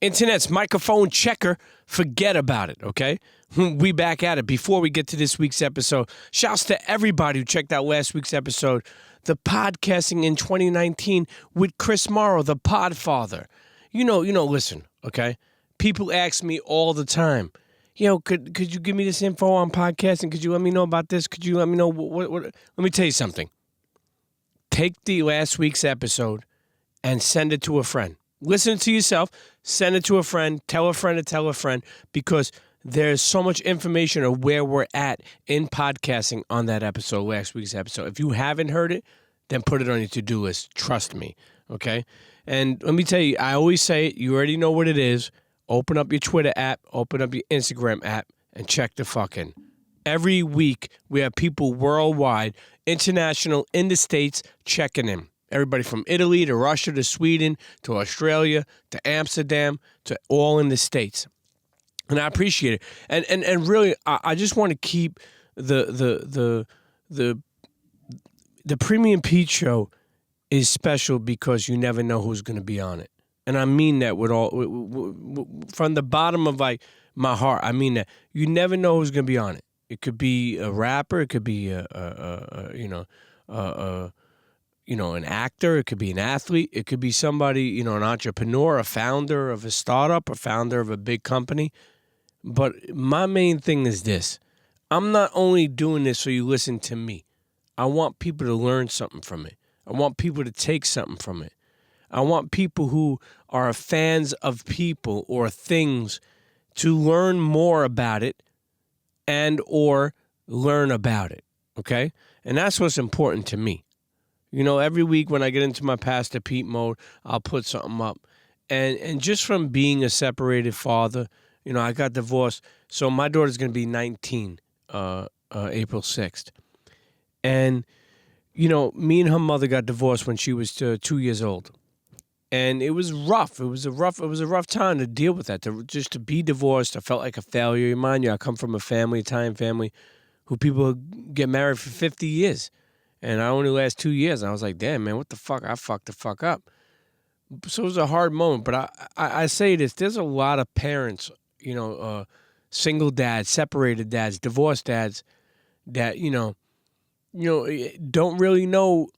Internet's microphone checker, forget about it, okay? We back at it. Before we get to this week's episode, shouts to everybody who checked out last week's episode, the podcasting in 2019 with Chris Morrow, the Podfather. Listen, okay? People ask me all the time, could you give me this info on podcasting? Could you let me know about this? Could you let me know what? Let me tell you something. Take the last week's episode and send it to a friend. Listen to yourself, send it to a friend, tell a friend to tell a friend, because there's so much information of where we're at in podcasting on that episode, last week's episode. If you haven't heard it, then put it on your to-do list. Trust me, okay? And let me tell you, I always say it, you already know what it is. Open up your Twitter app, open up your Instagram app, and check the fucking. Every week, we have people worldwide, international, in the States, checking in. Everybody from Italy to Russia to Sweden to Australia to Amsterdam to all in the States. And I appreciate it. And really, I just want to keep the Premium Pete Show is special because you never know who's going to be on it. And I mean that from the bottom of my heart. I mean that. You never know who's going to be on it. It could be a rapper. It could be an actor, it could be an athlete, it could be somebody, an entrepreneur, a founder of a startup, a founder of a big company. But my main thing is this. I'm not only doing this so you listen to me. I want people to learn something from it. I want people to take something from it. I want people who are fans of people or things to learn more about it and or learn about it, okay? And that's what's important to me. Every week when I get into my Pastor Pete mode, I'll put something up. And just from being a separated father, I got divorced. So my daughter's going to be 19, April 6th. And, me and her mother got divorced when she was 2 years old. And it was rough. It was a rough time to deal with that, to be divorced. I felt like a failure. Mind you, I come from a Italian family, who people get married for 50 years. And I only last 2 years. And I was like, damn, man, what the fuck? I fucked the fuck up. So it was a hard moment. But I say this. There's a lot of parents, single dads, separated dads, divorced dads that, don't really know,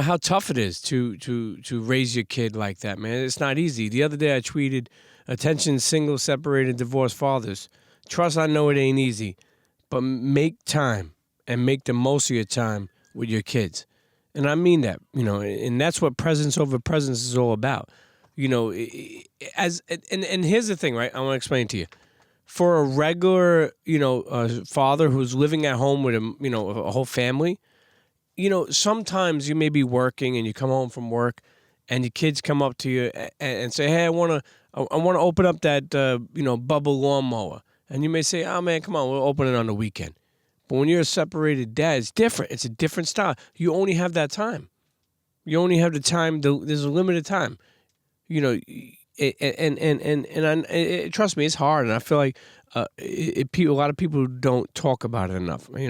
how tough it is to raise your kid like that, man. It's not easy. The other day I tweeted, attention single, separated, divorced fathers. Trust I know it ain't easy, but make time. And make the most of your time with your kids. And I mean that, and that's what presence over presence is all about. And here's the thing, right? I want to explain to you. For a regular, father who's living at home with a whole family, sometimes you may be working and you come home from work and your kids come up to you and say, hey, I want to open up that, bubble lawnmower. And you may say, oh man, come on, we'll open it on the weekend. But when you're a separated dad, it's different. It's a different style. You only have that time. You only have the time. There's a limited time. And trust me, it's hard. And I feel like a lot of people don't talk about it enough. I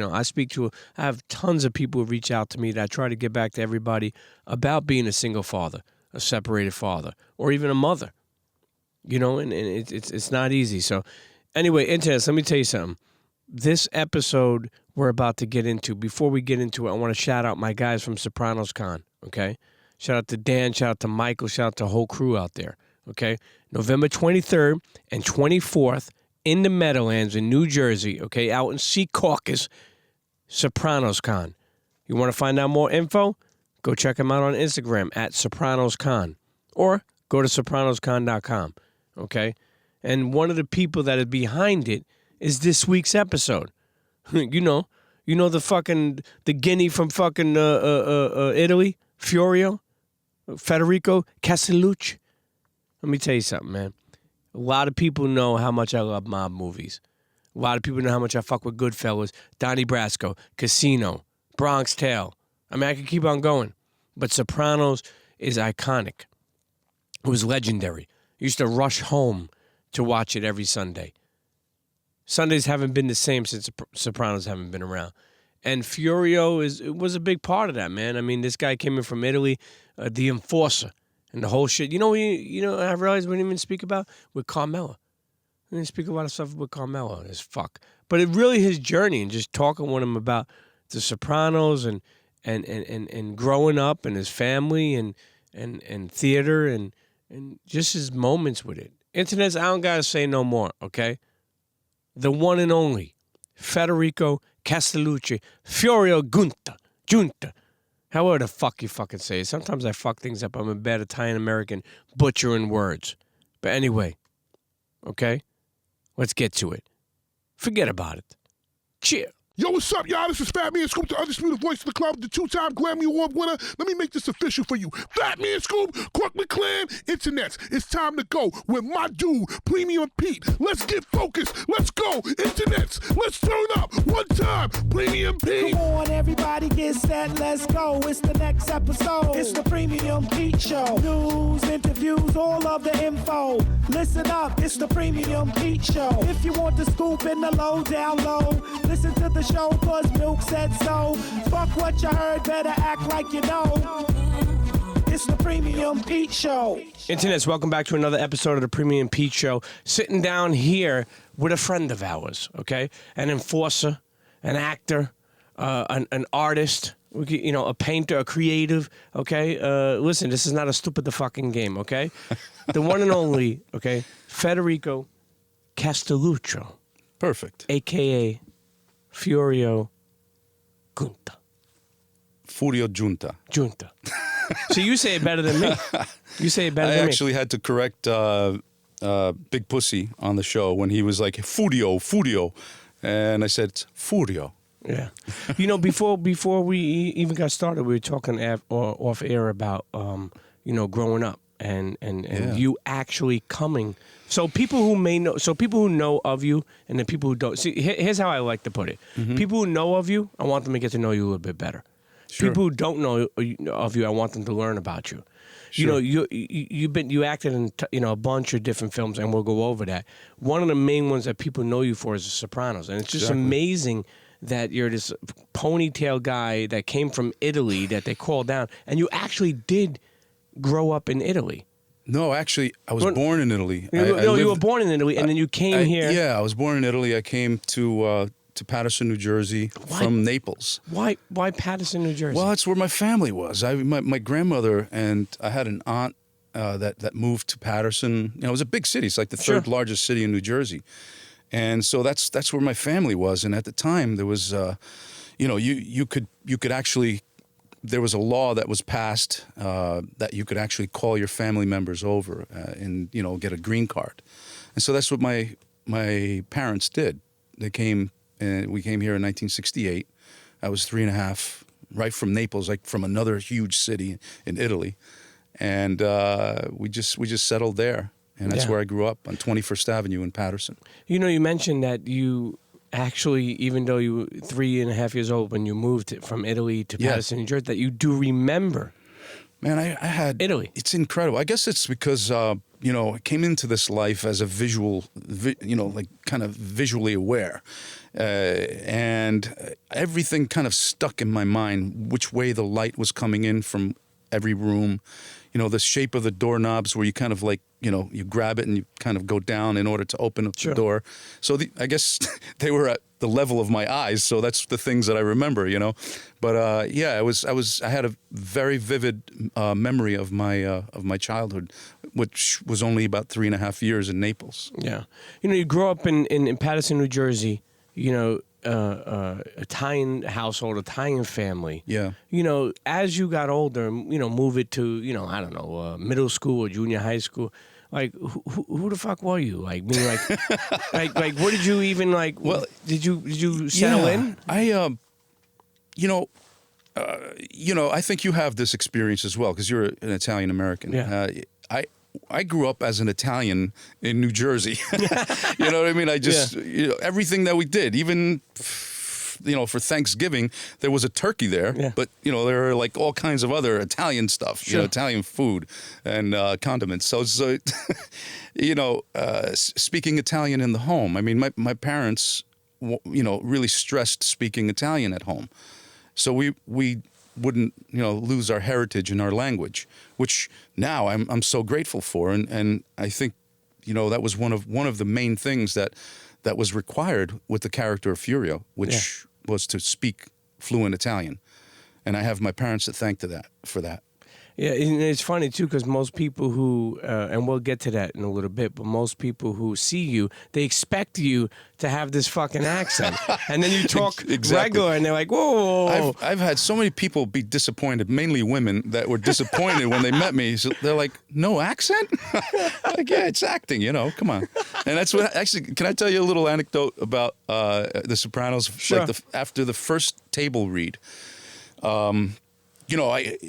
have tons of people who reach out to me that I try to get back to everybody about being a single father, a separated father, or even a mother. And it's not easy. So anyway, internet, let me tell you something. This episode we're about to get into, before we get into it, I want to shout out my guys from Sopranos Con, okay? Shout out to Dan, shout out to Michael, shout out to the whole crew out there, okay? November 23rd and 24th in the Meadowlands in New Jersey, okay? Out in Secaucus, Sopranos Con. You want to find out more info? Go check them out on Instagram at Sopranos Con or go to sopranoscon.com, okay? And one of the people that is behind it is this week's episode. The guinea from fucking Italy, Furio, Federico Castelluccio. Let me tell you something, man. A lot of people know how much I love mob movies. A lot of people know how much I fuck with Goodfellas, Donnie Brasco, Casino, Bronx Tale. I mean, I could keep on going. But Sopranos is iconic. It was legendary. I used to rush home to watch it every Sunday. Sundays haven't been the same since Sopranos haven't been around. And Furio was a big part of that, man. I mean, this guy came in from Italy, the enforcer. and the whole shit. I realized we didn't even speak about with Carmela. We didn't speak about stuff with Carmela as fuck. But it really his journey and just talking with him about the Sopranos and growing up and his family and theater and just his moments with it. Internets, I don't gotta say no more, okay? The one and only Federico Castelluccio, Furio Giunta. However the fuck you fucking say it. Sometimes I fuck things up. I'm a bad Italian-American butchering words. But anyway, okay? Let's get to it. Forget about it. Cheers. Yo, what's up, y'all? This is Fat Man Scoop, the undisputed voice of the club, the two-time Grammy Award winner. Let me make this official for you. Fat Man Scoop, Crook McClan, Internets. It's time to go with my dude, Premium Pete. Let's get focused. Let's go, Internets. Let's turn up. One time, Premium Pete. Come on, everybody get set. Let's go. It's the next episode. It's the Premium Pete Show. News, interviews, all of the info. Listen up. It's the Premium Pete Show. If you want the scoop in the low, down low, listen to the show, cause Milk said so. Fuck what you heard, better act like you know. It's the Premium Pete Show. Internets, welcome back to another episode of the Premium Pete Show. Sitting down here with a friend of ours, okay? An enforcer, an actor, an artist, a painter, a creative, okay? Listen, this is not a stupid the fucking game, okay? The one and only, okay, Federico Castelluccio. Perfect. A.K.A. Furio Giunta. Giunta. So you say it better than me. You say it better than me. I actually had to correct Big Pussy on the show when he was like, Furio. And I said, it's Furio. Yeah. Before we even got started, we were talking off air about, growing up and you actually coming. So people who know of you and the people who don't. See, here's how I like to put it. Mm-hmm. People who know of you, I want them to get to know you a little bit better. Sure. People who don't know of you, I want them to learn about you. Sure. You acted in a bunch of different films, and we'll go over that. One of the main ones that people know you for is The Sopranos, and it's just amazing that you're this ponytail guy that came from Italy that they called down, and you actually did grow up in Italy. No, actually, I was born in Italy. You were born in Italy, and then you came here. Yeah, I was born in Italy. I came to Paterson, New Jersey, from Naples. Why Paterson, New Jersey? Well, that's where my family was. My grandmother and I had an aunt that moved to Paterson. It was a big city. It's like the third largest city in New Jersey, and so that's where my family was. And at the time, there was, you could actually. There was a law that was passed that you could actually call your family members over and get a green card, and so that's what my parents did. They came and we came here in 1968. I was 3.5, right from Naples, like from another huge city in Italy, and we just settled there, and that's where I grew up on 21st Avenue in Paterson. You mentioned that you. Actually, even though you were 3.5 years old when you moved from Italy to Paterson, New Jersey, that you do remember. Man, I had Italy. It's incredible. I guess it's because I came into this life as a kind of visually aware, and everything kind of stuck in my mind. Which way the light was coming in from every room, the shape of the doorknobs where you kind of like. You grab it and you kind of go down in order to open up the door. So I guess they were at the level of my eyes. So that's the things that I remember, But I had a very vivid memory of my childhood, which was only about 3.5 years in Naples. Yeah, you grew up in Paterson, New Jersey. Italian household, Italian family. Yeah. As you got older, move it to, I don't know, middle school or junior high school. Like, who the fuck were you? Like, like, what did you even like? Well, did you settle in? I think you have this experience as well because you're an Italian American. Yeah. I grew up as an Italian in New Jersey. You know what I mean? I just, everything that we did, even, for Thanksgiving, there was a turkey there. Yeah. But, there are like all kinds of other Italian stuff, Italian food and condiments. So speaking Italian in the home. I mean, my parents, really stressed speaking Italian at home. So we wouldn't lose our heritage and our language, which now I'm so grateful for, and I think that was one of the main things that was required with the character of Furio, which was to speak fluent Italian, and I have my parents to thank for that. Yeah, and it's funny too because most people who, and we'll get to that in a little bit, but most people who see you, they expect you to have this fucking accent, and then you talk regular, and they're like, "Whoa!" I've had so many people be disappointed, mainly women, that were disappointed when they met me. So they're like, "No accent?" Like, yeah, it's acting, come on. And that's what actually. Can I tell you a little anecdote about The Sopranos? Sure. Like after the first table read.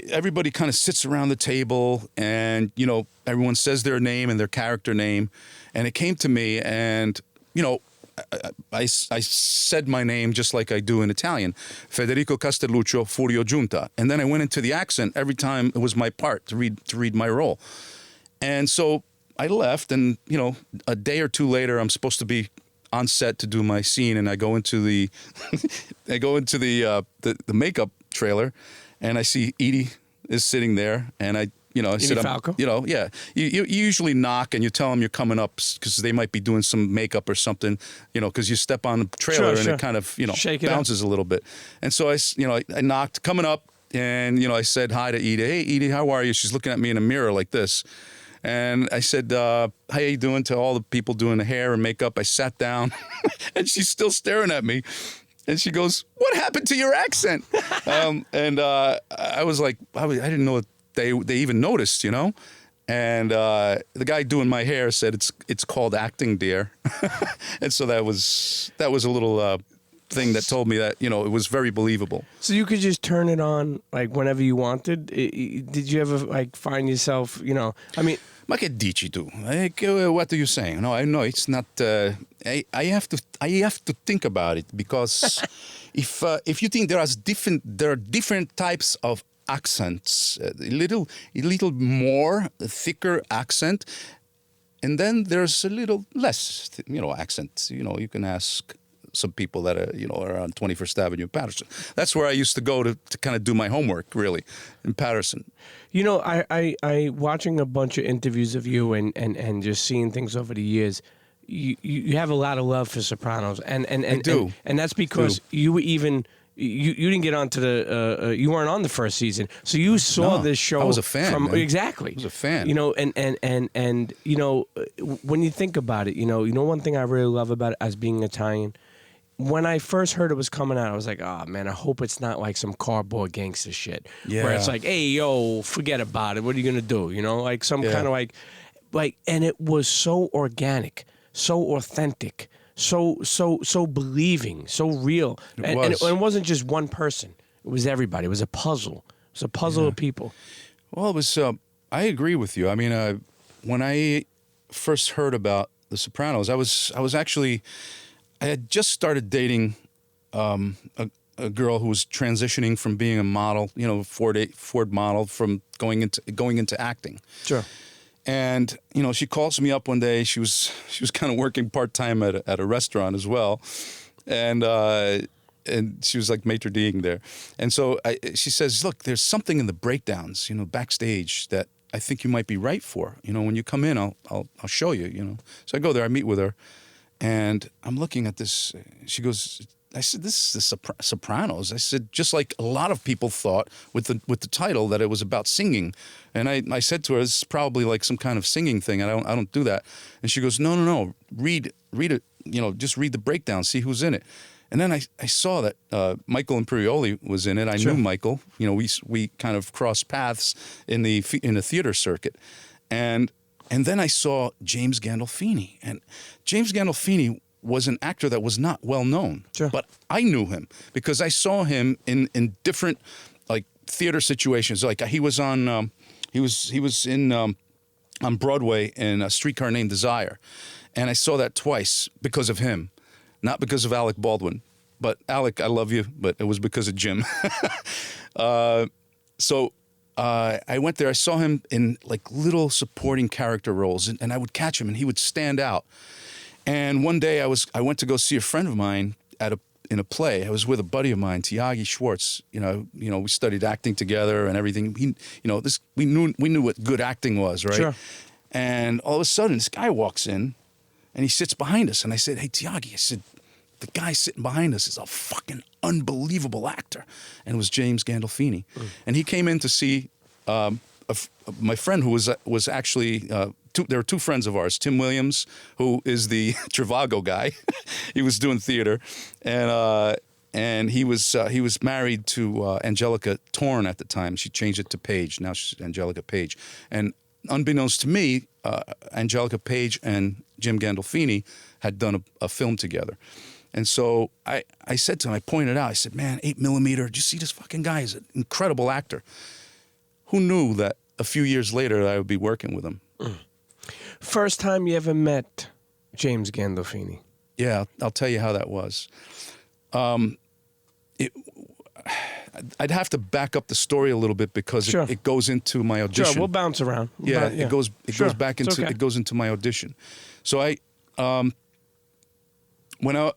Everybody kind of sits around the table and, everyone says their name and their character name. And it came to me and, I said my name just like I do in Italian, Federico Castelluccio, Furio, Giunta. And then I went into the accent every time it was my part to read my role. And so I left and, a day or two later, I'm supposed to be on set to do my scene. And I go into the, the makeup trailer. And I see Edie is sitting there, and I said, Falco? Yeah. You usually knock and you tell them you're coming up because they might be doing some makeup or something, because you step on the trailer and it kind of, bounces a little bit. And so I knocked, coming up, and I said hi to Edie. Hey, Edie, how are you? She's looking at me in a mirror like this. And I said, how you doing to all the people doing the hair and makeup? I sat down, and she's still staring at me. And she goes, "What happened to your accent?" And I was like, I didn't know they even noticed, And the guy doing my hair said it's called acting, dear. And so that was a little thing that told me that it was very believable. So you could just turn it on like whenever you wanted. Did you ever like find yourself? I mean. Ma che dici tu? What are you saying? No, I know it's not. I have to think about it because if you think there are different types of accents, a little more thicker accent, and then there's a little less, accent. You can ask some people that are on 21st Avenue in Patterson. That's where I used to go to kind of do my homework, really, in Patterson. I watching a bunch of interviews of you and just seeing things over the years. You have a lot of love for Sopranos, and I do, and that's because you were even. You didn't get onto the you weren't on the first season, so you saw this show. I was a fan. Exactly. I was a fan. And when you think about it, one thing I really love about it as being Italian. When I first heard it was coming out, I was like, "Oh man, I hope it's not like some cardboard gangster shit." Yeah. Where it's like, "Hey, yo, forget about it. What are you gonna do?" Like some kind of like, and it was so organic, so authentic. So believing, so real. And it wasn't just one person. It was everybody. It was a puzzle. It was a puzzle of people. Well, it was, I agree with you. I mean, when I first heard about The Sopranos, I had just started dating a girl who was transitioning from being a model, Ford model, from going into acting. Sure. And she calls me up one day. She was kind of working part-time at a restaurant as well, and she was like maitre d' there. And so she says, "Look, there's something in the breakdowns, backstage that I think you might be right for. When you come in, I'll show you. So I go there. I meet with her, and I'm looking at this. She goes, I said, "This is the Sopranos." I said, just like a lot of people thought with the title that it was about singing. And I said to her, "This is probably like some kind of singing thing. I don't do that." And she goes, No. Read it. Just read the breakdown. See who's in it. And then I saw that Michael Imperioli was in it. I knew Michael. We kind of crossed paths in the theater circuit. And then I saw James Gandolfini. And James Gandolfini was an actor that was not well known. Sure. But I knew him because I saw him in different like theater situations. Like he was on he was in on Broadway in A Streetcar Named Desire. And I saw that twice because of him. Not because of Alec Baldwin. But Alec, I love you, but it was because of Jim. So I went there. I saw him in like little supporting character roles, and I would catch him, and he would stand out. And one day I went to go see a friend of mine at in a play. I was with a buddy of mine, Tiagi Schwartz. You know, we studied acting together and everything. We knew what good acting was, right? Sure. And all of a sudden, this guy walks in, and he sits behind us. And I said, "Hey, Tiagi," I said, "the guy sitting behind us is a fucking unbelievable actor." And it was James Gandolfini, and he came in to see my friend who was actually. There were two friends of ours, Tim Williams, who is the Trivago guy. He was doing theater, and he was married to Angelica Torn at the time. She changed it to Page. Now she's Angelica Page. And unbeknownst to me, Angelica Page and Jim Gandolfini had done a film together. And so I said to him, I pointed out, I said, "Man, 8mm, did you see this fucking guy? He's an incredible actor." Who knew that a few years later I would be working with him? First time you ever met James Gandolfini? Yeah, I'll tell you how that was. I'd have to back up the story a little bit because Sure. it goes into my audition. Sure, we'll bounce around. Yeah, But, it goes Sure, back it's into okay. it goes into my audition. So when I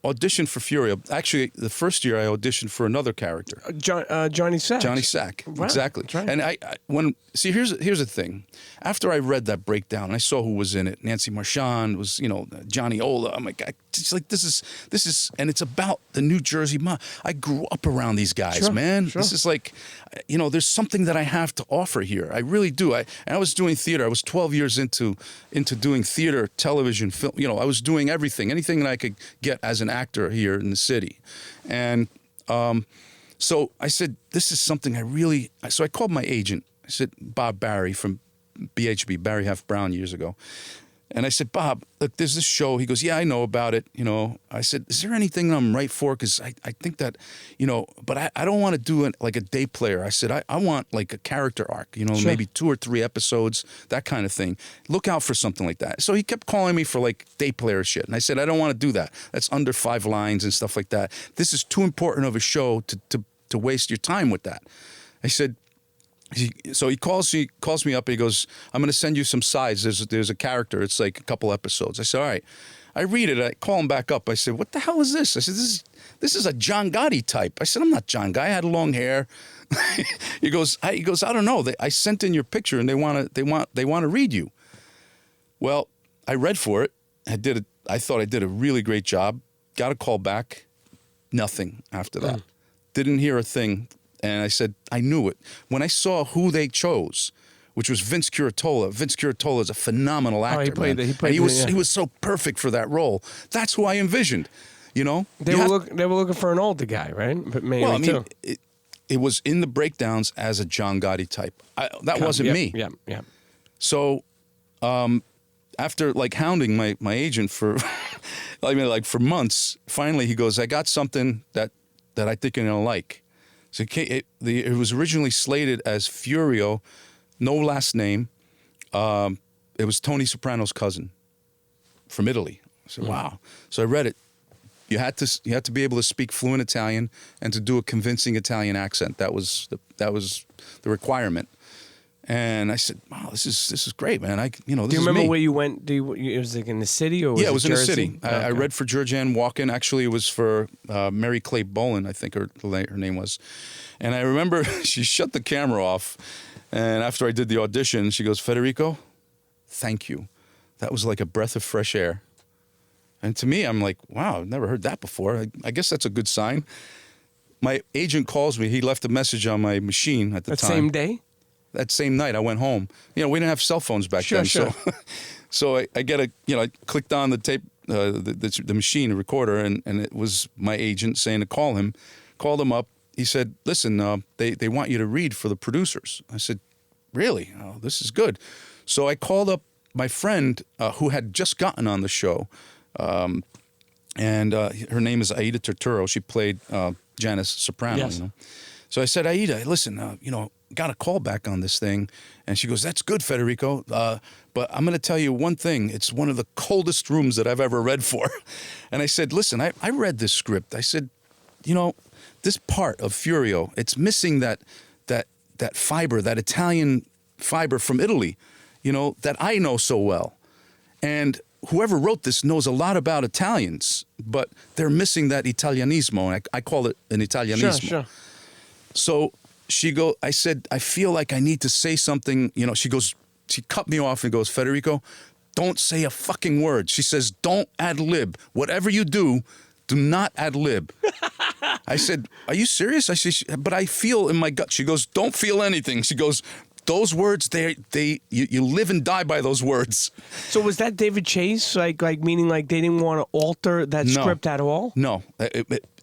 auditioned for Furio, actually the first year I auditioned for another character. Johnny Sack. Johnny Sack, Wow, exactly. that's right. And here's the thing. After I read that breakdown, I saw who was in it. Nancy Marchand was, Johnny Ola. I'm like, it's like this is, and it's about the New Jersey mob. I grew up around these guys, Sure, man. sure. This is like, there's something that I have to offer here. I really do. I was doing theater. I was 12 years into doing theater, television, film. I was doing anything that I could get as an actor here in the city, and so I said, this is something so I called my agent. I said, Bob Barry from BHB, Barry Half Brown years ago. And I said, "Bob, look, there's this show." He goes, "Yeah, I know about it." I said, "Is there anything I'm right for? Because I think that, but I don't want to do it like a day player." I said, I want like a character arc, Sure. maybe 2 or 3 episodes, that kind of thing. Look out for something like that. So he kept calling me for like day player shit. And I said, I don't want to do that. That's under 5 lines and stuff like that. This is too important of a show to waste your time with that. I said, so he calls me up and he goes, "I'm going to send you some sides. There's a character. It's like a couple episodes." I said, "All right." I read it. I call him back up. I said, "What the hell is this?" I said, "This is a John Gotti type." I said, "I'm not John Gotti. I had long hair." He goes, "I don't know. I sent in your picture and they want to read you." Well, I read for it. I thought I did a really great job. Got a call back. Nothing after that. Didn't hear a thing. And I said, I knew it. When I saw who they chose, which was Vince Curatola. Vince Curatola is a phenomenal actor. He played man. he was so perfect for that role. That's who I envisioned. They were looking for an older guy, right? But maybe well, I mean, too. it was in the breakdowns as a John Gotti type. That wasn't me. Yeah. So after like hounding my agent for, for months, finally he goes, "I got something that I think you're gonna like." So it was originally slated as Furio, no last name. It was Tony Soprano's cousin from Italy. I said, "Wow!" So I read it. You had to be able to speak fluent Italian and to do a convincing Italian accent. That was the requirement. And I said, "Wow, this is great, man." Do you remember where you went? It was like in the city, or was it was in the Jersey? city. I read for Georgianne Walken. Actually, it was for Mary Clay Boland, I think her name was. And I remember she shut the camera off, and after I did the audition, she goes, "Federico, thank you. That was like a breath of fresh air." And to me, I'm like, wow, I've never heard that before. I guess that's a good sign. My agent calls me. He left a message on my machine at the time. That same day? That same night, I went home. We didn't have cell phones back then. Sure. So I get I clicked on the tape, the machine, the recorder, and it was my agent saying to call him. Called him up. He said, "Listen, they want you to read for the producers." I said, "Really? Oh, this is good." So I called up my friend who had just gotten on the show, and her name is Aida Turturro. She played Janice Soprano. Yes. So I said, "Aida, listen, got a call back on this thing." And she goes, "That's good, Federico. But I'm going to tell you one thing. It's one of the coldest rooms that I've ever read for." And I said, "Listen, I read this script." I said, this part of Furio, it's missing that fiber, that Italian fiber from Italy, that I know so well. And whoever wrote this knows a lot about Italians, but they're missing that Italianismo. I call it an Italianismo. Sure. So I said, I feel like I need to say something. You know, she cut me off and goes, Federico, don't say a fucking word. She says, don't ad lib. Whatever you do not ad lib. I said, are you serious? I said, but I feel in my gut. She goes, don't feel anything. She goes, those words, you live and die by those words. So was that David Chase? Like meaning like they didn't want to alter that script at all? No,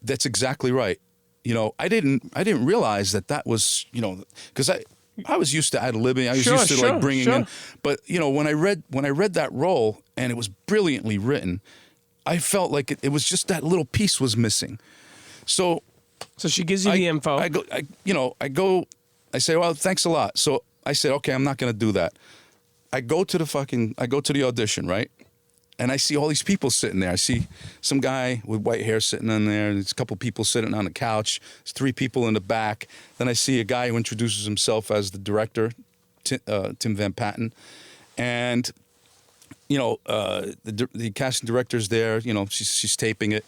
that's exactly right. You know, I didn't realize that was, you know, because I was used to ad libbing. I was used to like bringing in. But you know, when I read that role and it was brilliantly written, I felt like it was just that little piece was missing. So she gives you the info. I say, well, thanks a lot. So I said, okay, I'm not going to do that. I go to the audition, right? And I see all these people sitting there. I see some guy with white hair sitting in there. There's a couple people sitting on the couch. There's 3 people in the back. Then I see a guy who introduces himself as the director, Tim Van Patten. And, you know, the casting director's there. You know, she's taping it.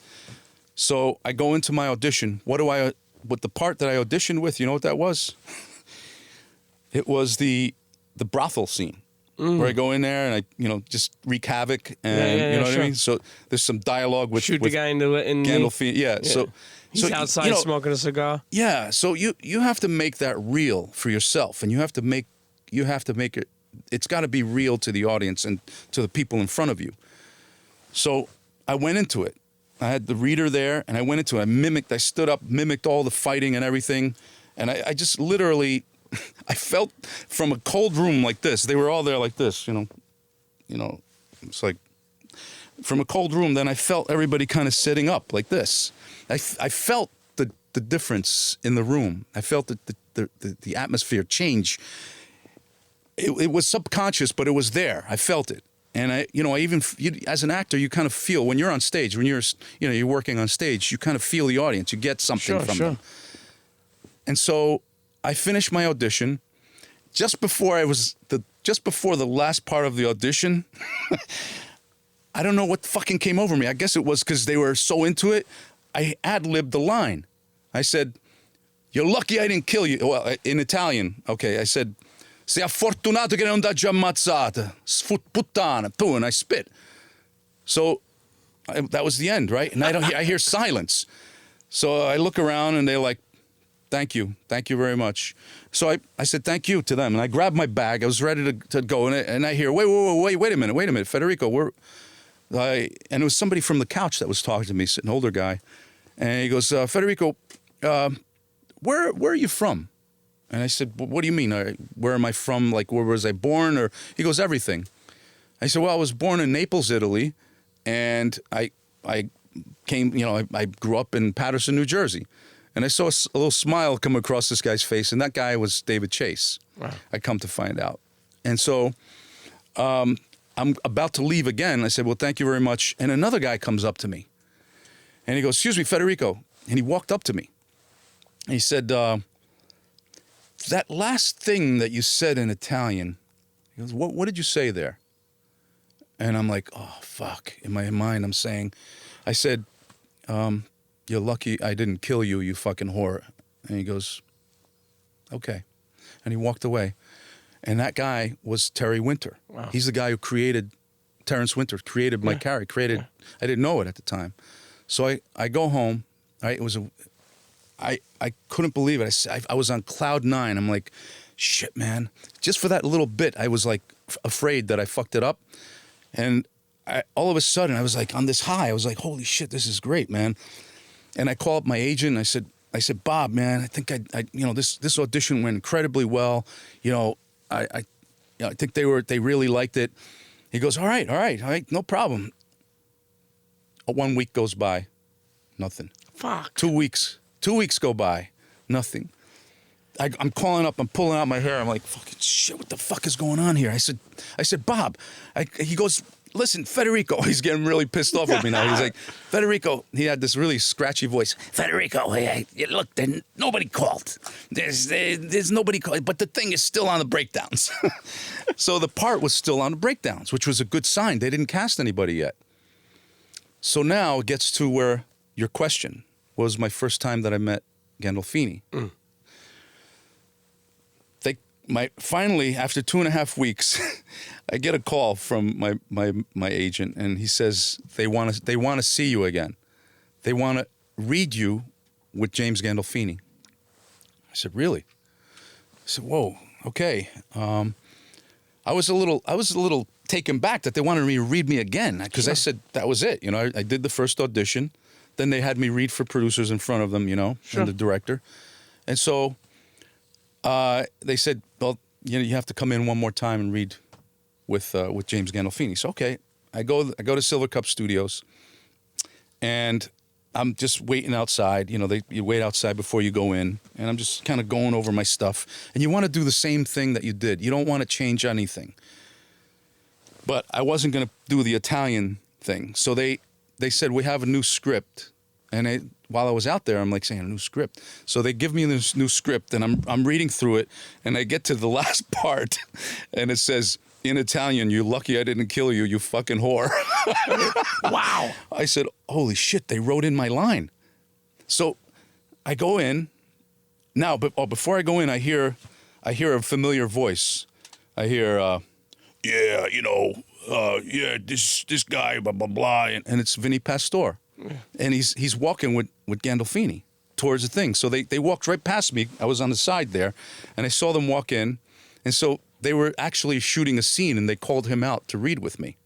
So I go into my audition. What the part that I auditioned with, you know what that was? It was the brothel scene. Where I go in there and I, you know, just wreak havoc and you know what I mean. So there's some dialogue with the guy in Gandolfini. Yeah. So he's outside smoking a cigar. Yeah. So you have to make that real for yourself, and you have to make it. It's got to be real to the audience and to the people in front of you. So I went into it. I had the reader there, and I went into it. I stood up, mimicked all the fighting and everything, and I just literally. I felt from a cold room like this. They were all there like this, you know. It's like from a cold room. Then I felt everybody kind of sitting up like this. I felt the difference in the room. I felt the atmosphere change. It was subconscious, but it was there. I felt it, and as an actor, you kind of feel when you're on stage, when you're working on stage, you kind of feel the audience. You get something from them, and so. I finished my audition. Just before the last part of the audition, I don't know what fucking came over me. I guess it was because they were so into it. I ad-libbed the line. I said, "You're lucky I didn't kill you." Well, in Italian, okay. I said, "Sei fortunato che non t'ha già ammazzata, puttana," and I spit. So that was the end, right? And I hear silence. So I look around and they're like. Thank you very much. So I said thank you to them, and I grabbed my bag. I was ready to go, and I hear, wait a minute, Federico, and it was somebody from the couch that was talking to me, an older guy, and he goes, Federico, where are you from? And I said, what do you mean? Where am I from? Like, where was I born? Or he goes, everything. I said, well, I was born in Naples, Italy, and I came, you know, I grew up in Paterson, New Jersey. And I saw a little smile come across this guy's face, and that guy was David Chase. Wow. I come to find out. And so I'm about to leave again. I said, well, thank you very much. And another guy comes up to me. And he goes, excuse me, Federico. And he walked up to me. And he said, that last thing that you said in Italian, he goes, what did you say there? And I'm like, oh, fuck. In my mind, I said, you're lucky I didn't kill you, you fucking whore. And he goes, okay. And he walked away. And that guy was Terry Winter. Wow. He's the guy who created, Terrence Winter, created my character, I didn't know it at the time. So I go home, right? I couldn't believe it. I was on cloud 9. I'm like, shit, man. Just for that little bit, I was like afraid that I fucked it up. And all of a sudden, I was like on this high. I was like, holy shit, this is great, man. And I called up my agent. And I said, Bob, man, I think this audition went incredibly well. You know, I think they really liked it. He goes, all right, no problem. 1 week goes by, nothing. Fuck. 2 weeks go by, nothing. I'm calling up. I'm pulling out my hair. I'm like, fucking shit. What the fuck is going on here? I said, Bob. He goes, listen, Federico. He's getting really pissed off with me now. He's like, Federico. He had this really scratchy voice. Federico, hey, look, nobody called. There's nobody called. But the thing is still on the breakdowns. So the part was still on the breakdowns, which was a good sign. They didn't cast anybody yet. So now it gets to where your question was my first time that I met Gandolfini. Finally, after 2.5 weeks, I get a call from my agent, and he says they want to see you again. They want to read you with James Gandolfini. I said, really? I said, whoa, okay. I was a little taken back that they wanted me to read me again, because I said that was it. You know, I did the first audition, then they had me read for producers in front of them, you know, and the director, and so. They said, well, you know, you have to come in one more time and read with James Gandolfini. So, okay, I go to Silver Cup Studios, and I'm just waiting outside. You know, you wait outside before you go in, and I'm just kind of going over my stuff. And you want to do the same thing that you did. You don't want to change anything. But I wasn't going to do the Italian thing. So they said, we have a new script. And while I was out there, I'm like saying a new script. So they give me this new script, and I'm reading through it, and I get to the last part, and it says in Italian, "You're lucky I didn't kill you, you fucking whore." Wow. I said, "Holy shit!" They wrote in my line. So I go in now, but before I go in, I hear a familiar voice. I hear, "Yeah, you know, yeah, this guy, blah blah blah," and it's Vinny Pastore. And he's walking with Gandolfini towards the thing. So they walked right past me. I was on the side there, and I saw them walk in. And so they were actually shooting a scene, and they called him out to read with me.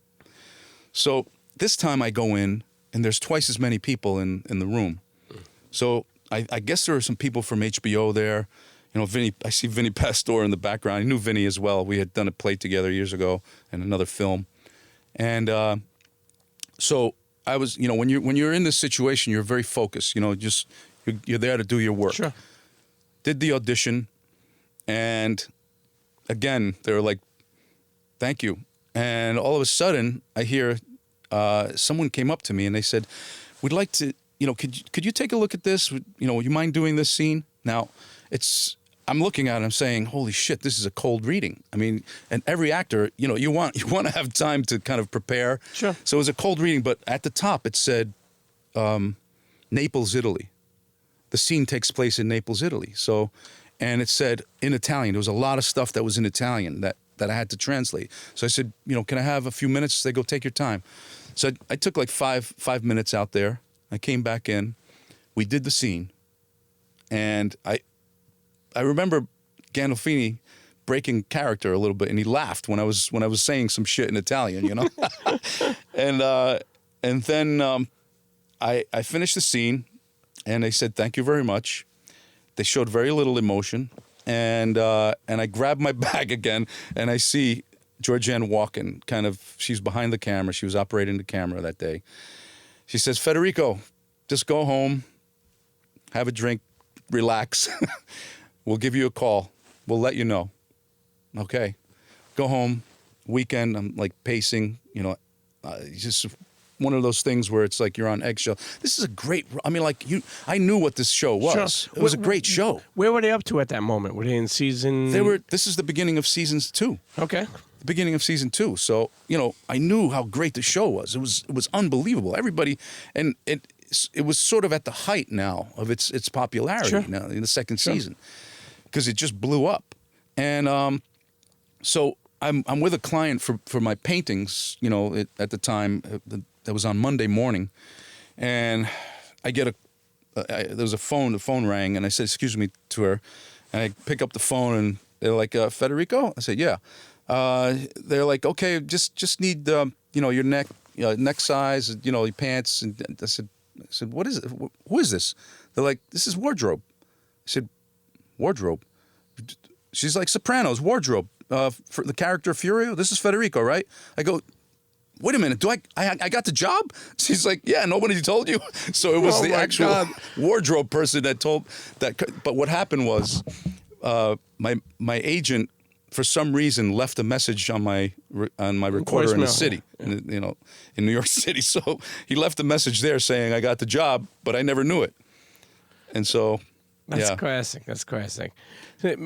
So this time I go in, and there's twice as many people in the room. So I guess there are some people from HBO there. You know, I see Vinny Pastore in the background. I knew Vinny as well. We had done a play together years ago in another film. And so I was, you know, when you're in this situation, you're very focused. You know, you're there to do your work. Sure. Did the audition, and again they were like, "Thank you." And all of a sudden, I hear someone came up to me and they said, "We'd like to, you know, could you take a look at this? You know, would you mind doing this scene?" Now, I'm looking at it, I'm saying, holy shit, this is a cold reading. I mean, and every actor, you know, you want to have time to kind of prepare. Sure. So it was a cold reading, but at the top it said Naples, Italy. The scene takes place in Naples, Italy. So, and it said in Italian. There was a lot of stuff that was in Italian that I had to translate. So I said, you know, can I have a few minutes? They go, take your time. So I took like five minutes out there. I came back in. We did the scene, and I remember Gandolfini breaking character a little bit, and he laughed when I was saying some shit in Italian, you know. and then I finished the scene, and they said thank you very much. They showed very little emotion, and I grabbed my bag again, and I see Georgianne walking. Kind of, she's behind the camera. She was operating the camera that day. She says, "Federico, just go home, have a drink, relax." We'll give you a call. We'll let you know. Okay. Go home. Weekend, I'm like pacing, you know, just one of those things where it's like you're on eggshell. This is a great, I mean, like I knew what this show was. Sure. It was a great show. Where were they up to at that moment? Were they in season? This is the beginning of season 2. Okay. The beginning of season 2. So, you know, I knew how great the show was. It was unbelievable. Everybody, and it was sort of at the height now of its popularity. Sure. Now in the second season. Because it just blew up. And so I'm with a client for my paintings, you know, at the time. That was on Monday morning. And I get there was the phone rang, and I said, "Excuse me," to her. And I pick up the phone, and they're like, "Federico?" I said, "Yeah." They're like, "Okay, just need, you know, your neck size, you know, your pants." And I said, "What is it? Who is this?" They're like, "This is wardrobe." I said, "Wardrobe?" She's like, "Sopranos, wardrobe. For the character Furio, this is Federico, right?" I go, "Wait a minute, I got the job?" She's like, "Yeah, nobody told you." So it was the actual wardrobe person that told that. But what happened was, my agent, for some reason, left a message on my recorder in the city, in New York City. So he left a message there saying I got the job, but I never knew it. And so, That's classic. That's classic. So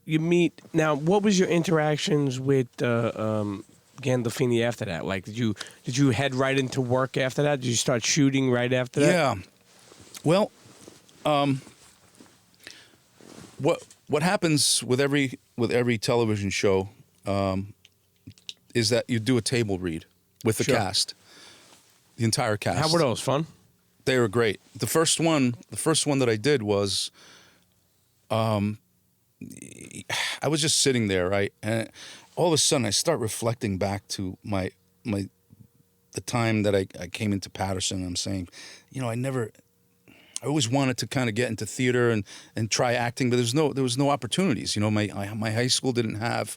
you meet now. What was your interactions with Gandolfini after that? Like, did you head right into work after that? Did you start shooting right after that? Yeah. Well, what happens with every television show is that you do a table read with the cast, the entire cast. How were those? Fun? They were great. The first one that I did was, I was just sitting there, right, and all of a sudden I start reflecting back to the time that I came into Patterson. And I'm saying, I always wanted to kind of get into theater and try acting, but there was no opportunities. My high school didn't have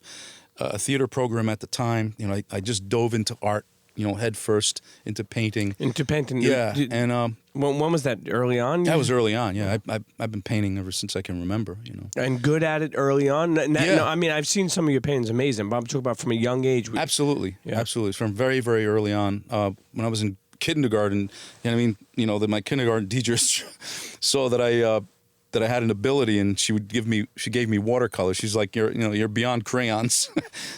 a theater program at the time. I just dove into art, head first into painting. Yeah. And when was that? Early on? That was early on. Yeah, I've been painting ever since I can remember. And good at it early on. Yeah. No, I mean, I've seen some of your paintings, amazing. But I'm talking about from a young age. Absolutely, Yeah. absolutely. From very, very early on, when I was in kindergarten, that my kindergarten teacher saw that I had an ability, and she gave me watercolors. She's like, you're beyond crayons.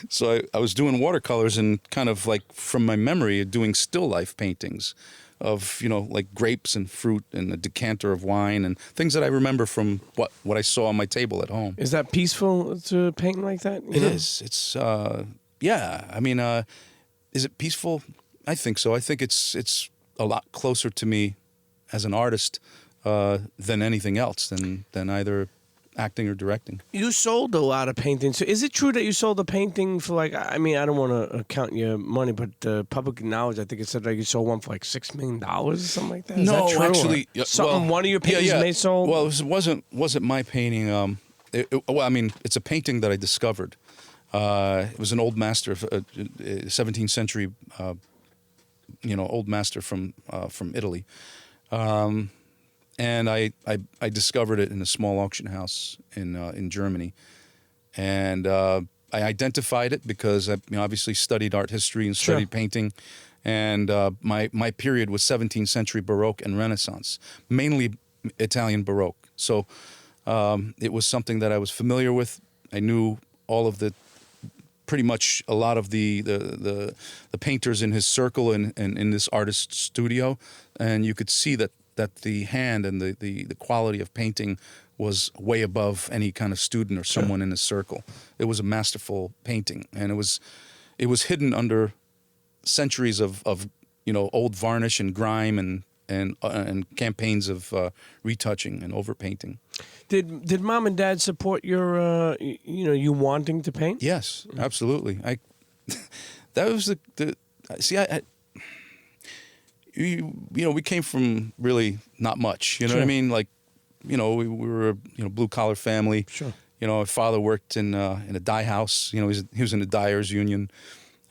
So I was doing watercolors and kind of like from my memory doing still life paintings of like grapes and fruit and a decanter of wine and things that I remember from what I saw on my table at home. Is that peaceful to paint like that? It is. It's yeah. I mean, is it peaceful? I think so. I think it's a lot closer to me as an artist than anything else, than either acting or directing. You sold a lot of paintings. So is it true that you sold a painting for I don't want to count your money, but public knowledge, I think it said you sold one for like $6 million or something like that. Is No, that true, actually, one of your paintings they sold? Well, it wasn't my painting. It's a painting that I discovered. It was an old master, 17th century, old master from Italy. And I discovered it in a small auction house in Germany, and I identified it because I obviously studied art history and studied painting, and my period was 17th century Baroque and Renaissance, mainly Italian Baroque. So it was something that I was familiar with. I knew all of pretty much a lot of the painters in his circle and in this artist's studio, and you could see that the hand and the quality of painting was way above any kind of student or someone in his circle. It was a masterful painting, and it was hidden under centuries of old varnish and grime and campaigns of retouching and overpainting. Did Mom and Dad support your you wanting to paint? Yes, absolutely. That was we came from really not much. You know what I mean? Like, we were a blue collar family. Sure. Our father worked in a dye house. He was in the dyers union.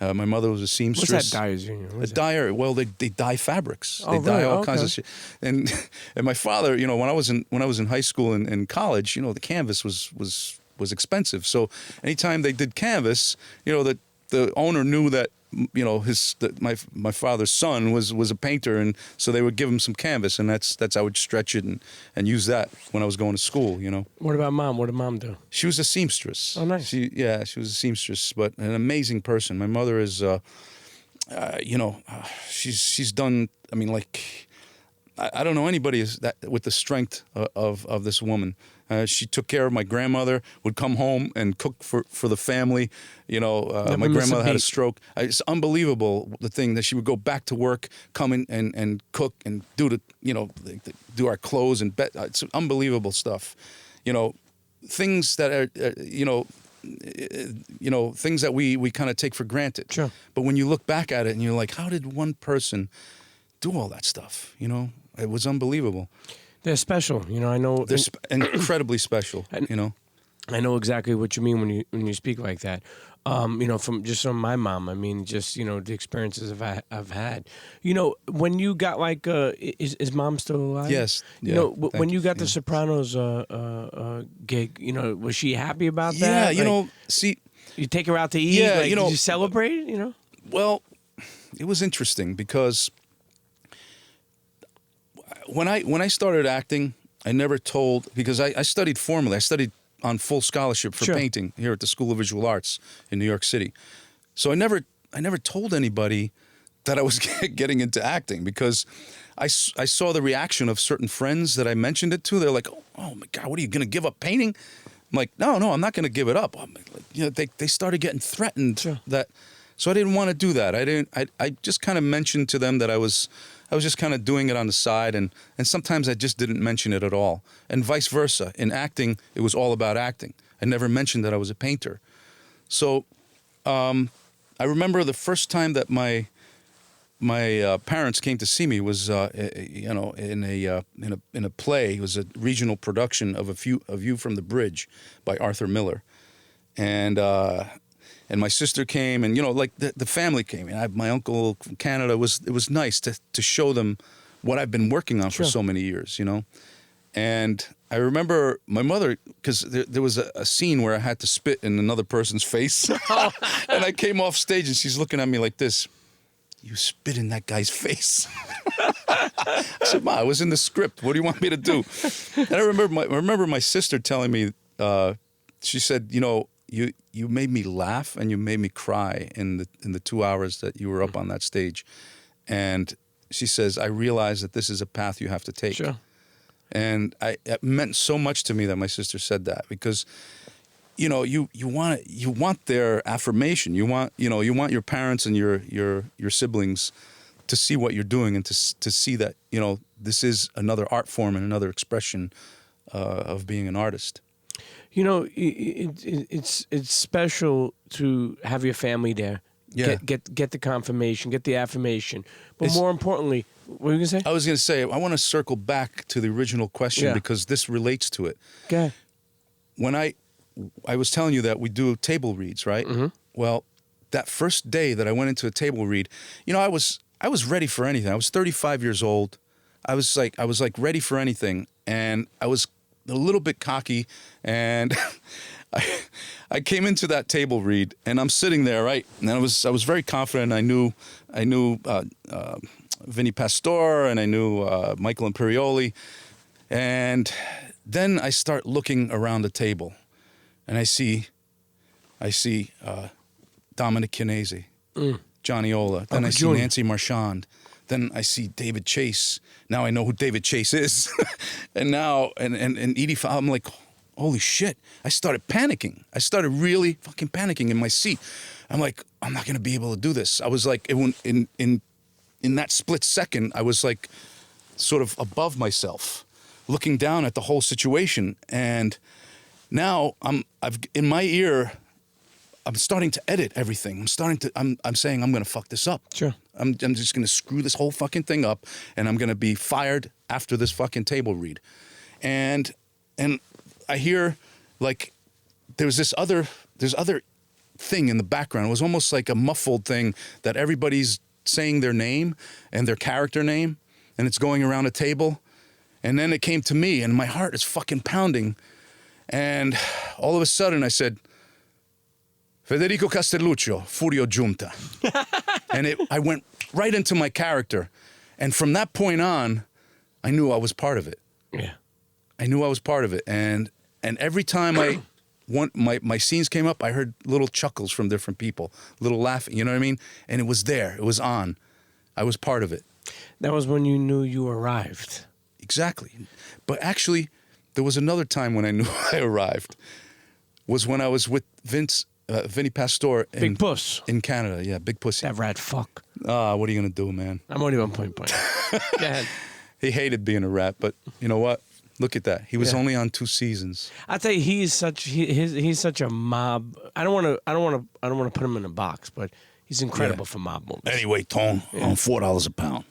My mother was a seamstress. What's that dyers union? A dyer. Well, they dye fabrics. Oh, they dye really? all kinds of shit. And my father, when I was in high school and college, the canvas was expensive. So anytime they did canvas, the owner knew that my father's son was a painter, and so they would give him some canvas, and that's I would stretch it and use that when I was going to school. What about Mom? What did Mom do? She was a seamstress. Oh, nice. She was a seamstress, but an amazing person. My mother is, she's done. I mean, like, I don't know anybody with the strength of this woman. She took care of my grandmother, would come home and cook for the family. My grandmother had a stroke. It's unbelievable, the thing that she would go back to work, come in and cook and do do our clothes and it's unbelievable stuff. Things that are, things that we kind of take for granted. Sure. But when you look back at it and you're like, how did one person do all that stuff? It was unbelievable. They're special, I know. They're incredibly special, I know exactly what you mean when you speak like that. You know, from my mom. I mean, just you know the experiences I've had. You know, when you got like, is mom still alive? Yes. You Yeah, know, when you got the yeah. Sopranos gig, you know, was she happy about that? Yeah, you Like, know, see, you take her out to eat. Yeah, like, you know, did you celebrate? You know. well, it was interesting because when I started acting, I never told, because I studied formally. I studied on full scholarship for Sure. painting here at the School of Visual Arts in New York City. So I never told anybody that I was getting into acting, because I saw the reaction of certain friends that I mentioned it to. They're like, oh my God, what are you going to give up painting? I'm like, no, I'm not going to give it up. You know, they started getting threatened. Sure. So I didn't want to do that. I just kind of mentioned to them that I was just kind of doing it on the side, and sometimes I just didn't mention it at all. And vice versa. In acting, it was all about acting. I never mentioned that I was a painter. So I remember the first time that my parents came to see me was you know, in a play. It was a regional production of A View from the Bridge by Arthur Miller, and my sister came, and you know, like the family came, and my uncle from Canada. It was nice to show them what I've been working on for so many years, you know. And I remember my mother, because there was a scene where I had to spit in another person's face, and I came off stage, and she's looking at me like this. You spit in that guy's face. I said, Ma, it was in the script. What do you want me to do? And I remember my sister telling me, she said, you know, you made me laugh and you made me cry in the 2 hours that you were up on that stage. And she says, I realize that this is a path you have to take. Sure. And it meant so much to me that my sister said that, because you know, you want their affirmation. You want your parents and your siblings to see what you're doing, and to see that, you know, this is another art form and another expression of being an artist. You know, it's special to have your family there. Yeah. Get the confirmation, get the affirmation. But more importantly, what were you gonna say? I was gonna say, I want to circle back to the original question, because this relates to it. Okay. When I was telling you that we do table reads, right? Mm-hmm. Well, that first day that I went into a table read, you know, I was ready for anything. I was 35 years old. I was like ready for anything, and I was a little bit cocky, and I came into that table read, and I'm sitting there, right? And I was very confident. I knew Vinnie Pastore, and I knew Michael Imperioli, and then I start looking around the table. And I see Dominic Chianese, Johnny Ola. Then I see Nancy Marchand. Then I see David Chase. Now I know who David Chase is. and now, and Edie, I'm like, holy shit. I started panicking. I started really fucking panicking in my seat. I'm like, I'm not going to be able to do this. I was like, in that split second, I was like sort of above myself, looking down at the whole situation. And now I've in my ear, I'm starting to edit everything. I'm saying I'm gonna fuck this up. Sure. I'm just gonna screw this whole fucking thing up, and I'm gonna be fired after this fucking table read. And I hear, like, there's other thing in the background. It was almost like a muffled thing that everybody's saying their name and their character name, and it's going around a table. And then it came to me, and my heart is fucking pounding. And all of a sudden I said, Federico Castelluccio, Furio, Giunta. And I went right into my character. And from that point on, I knew I was part of it. Yeah. I knew I was part of it. And every time my scenes came up, I heard little chuckles from different people, little laughing, you know what I mean? And it was there. It was on. I was part of it. That was when you knew you arrived. Exactly. But actually, there was another time when I knew I arrived. Was when I was with Vinnie Pastore Big Puss. In Canada. Yeah, Big Pussy. That rat fuck. What are you going to do, man? I'm only on point. Go ahead. He hated being a rat, but you know what? Look at that. He was only on 2 seasons. I tell you, he's such a mob. I don't want to put him in a box, but he's incredible for mob movies. Anyway, Tone, on $4 a pound.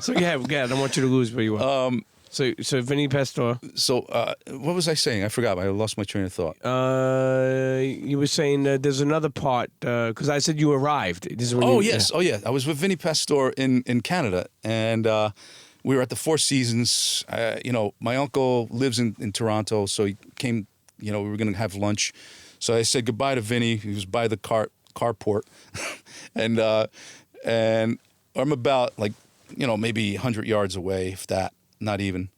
So go ahead. I don't want you to lose where you are. So Vinny Pastor. So what was I saying? I forgot. I lost my train of thought. You were saying there's another part because I said you arrived. This is when Oh you, yes, oh yeah. I was with Vinny Pastor in Canada, and we were at the Four Seasons. My uncle lives in Toronto, so he came. We were going to have lunch, so I said goodbye to Vinny. He was by the carport, and I'm about maybe 100 yards away, if that, not even.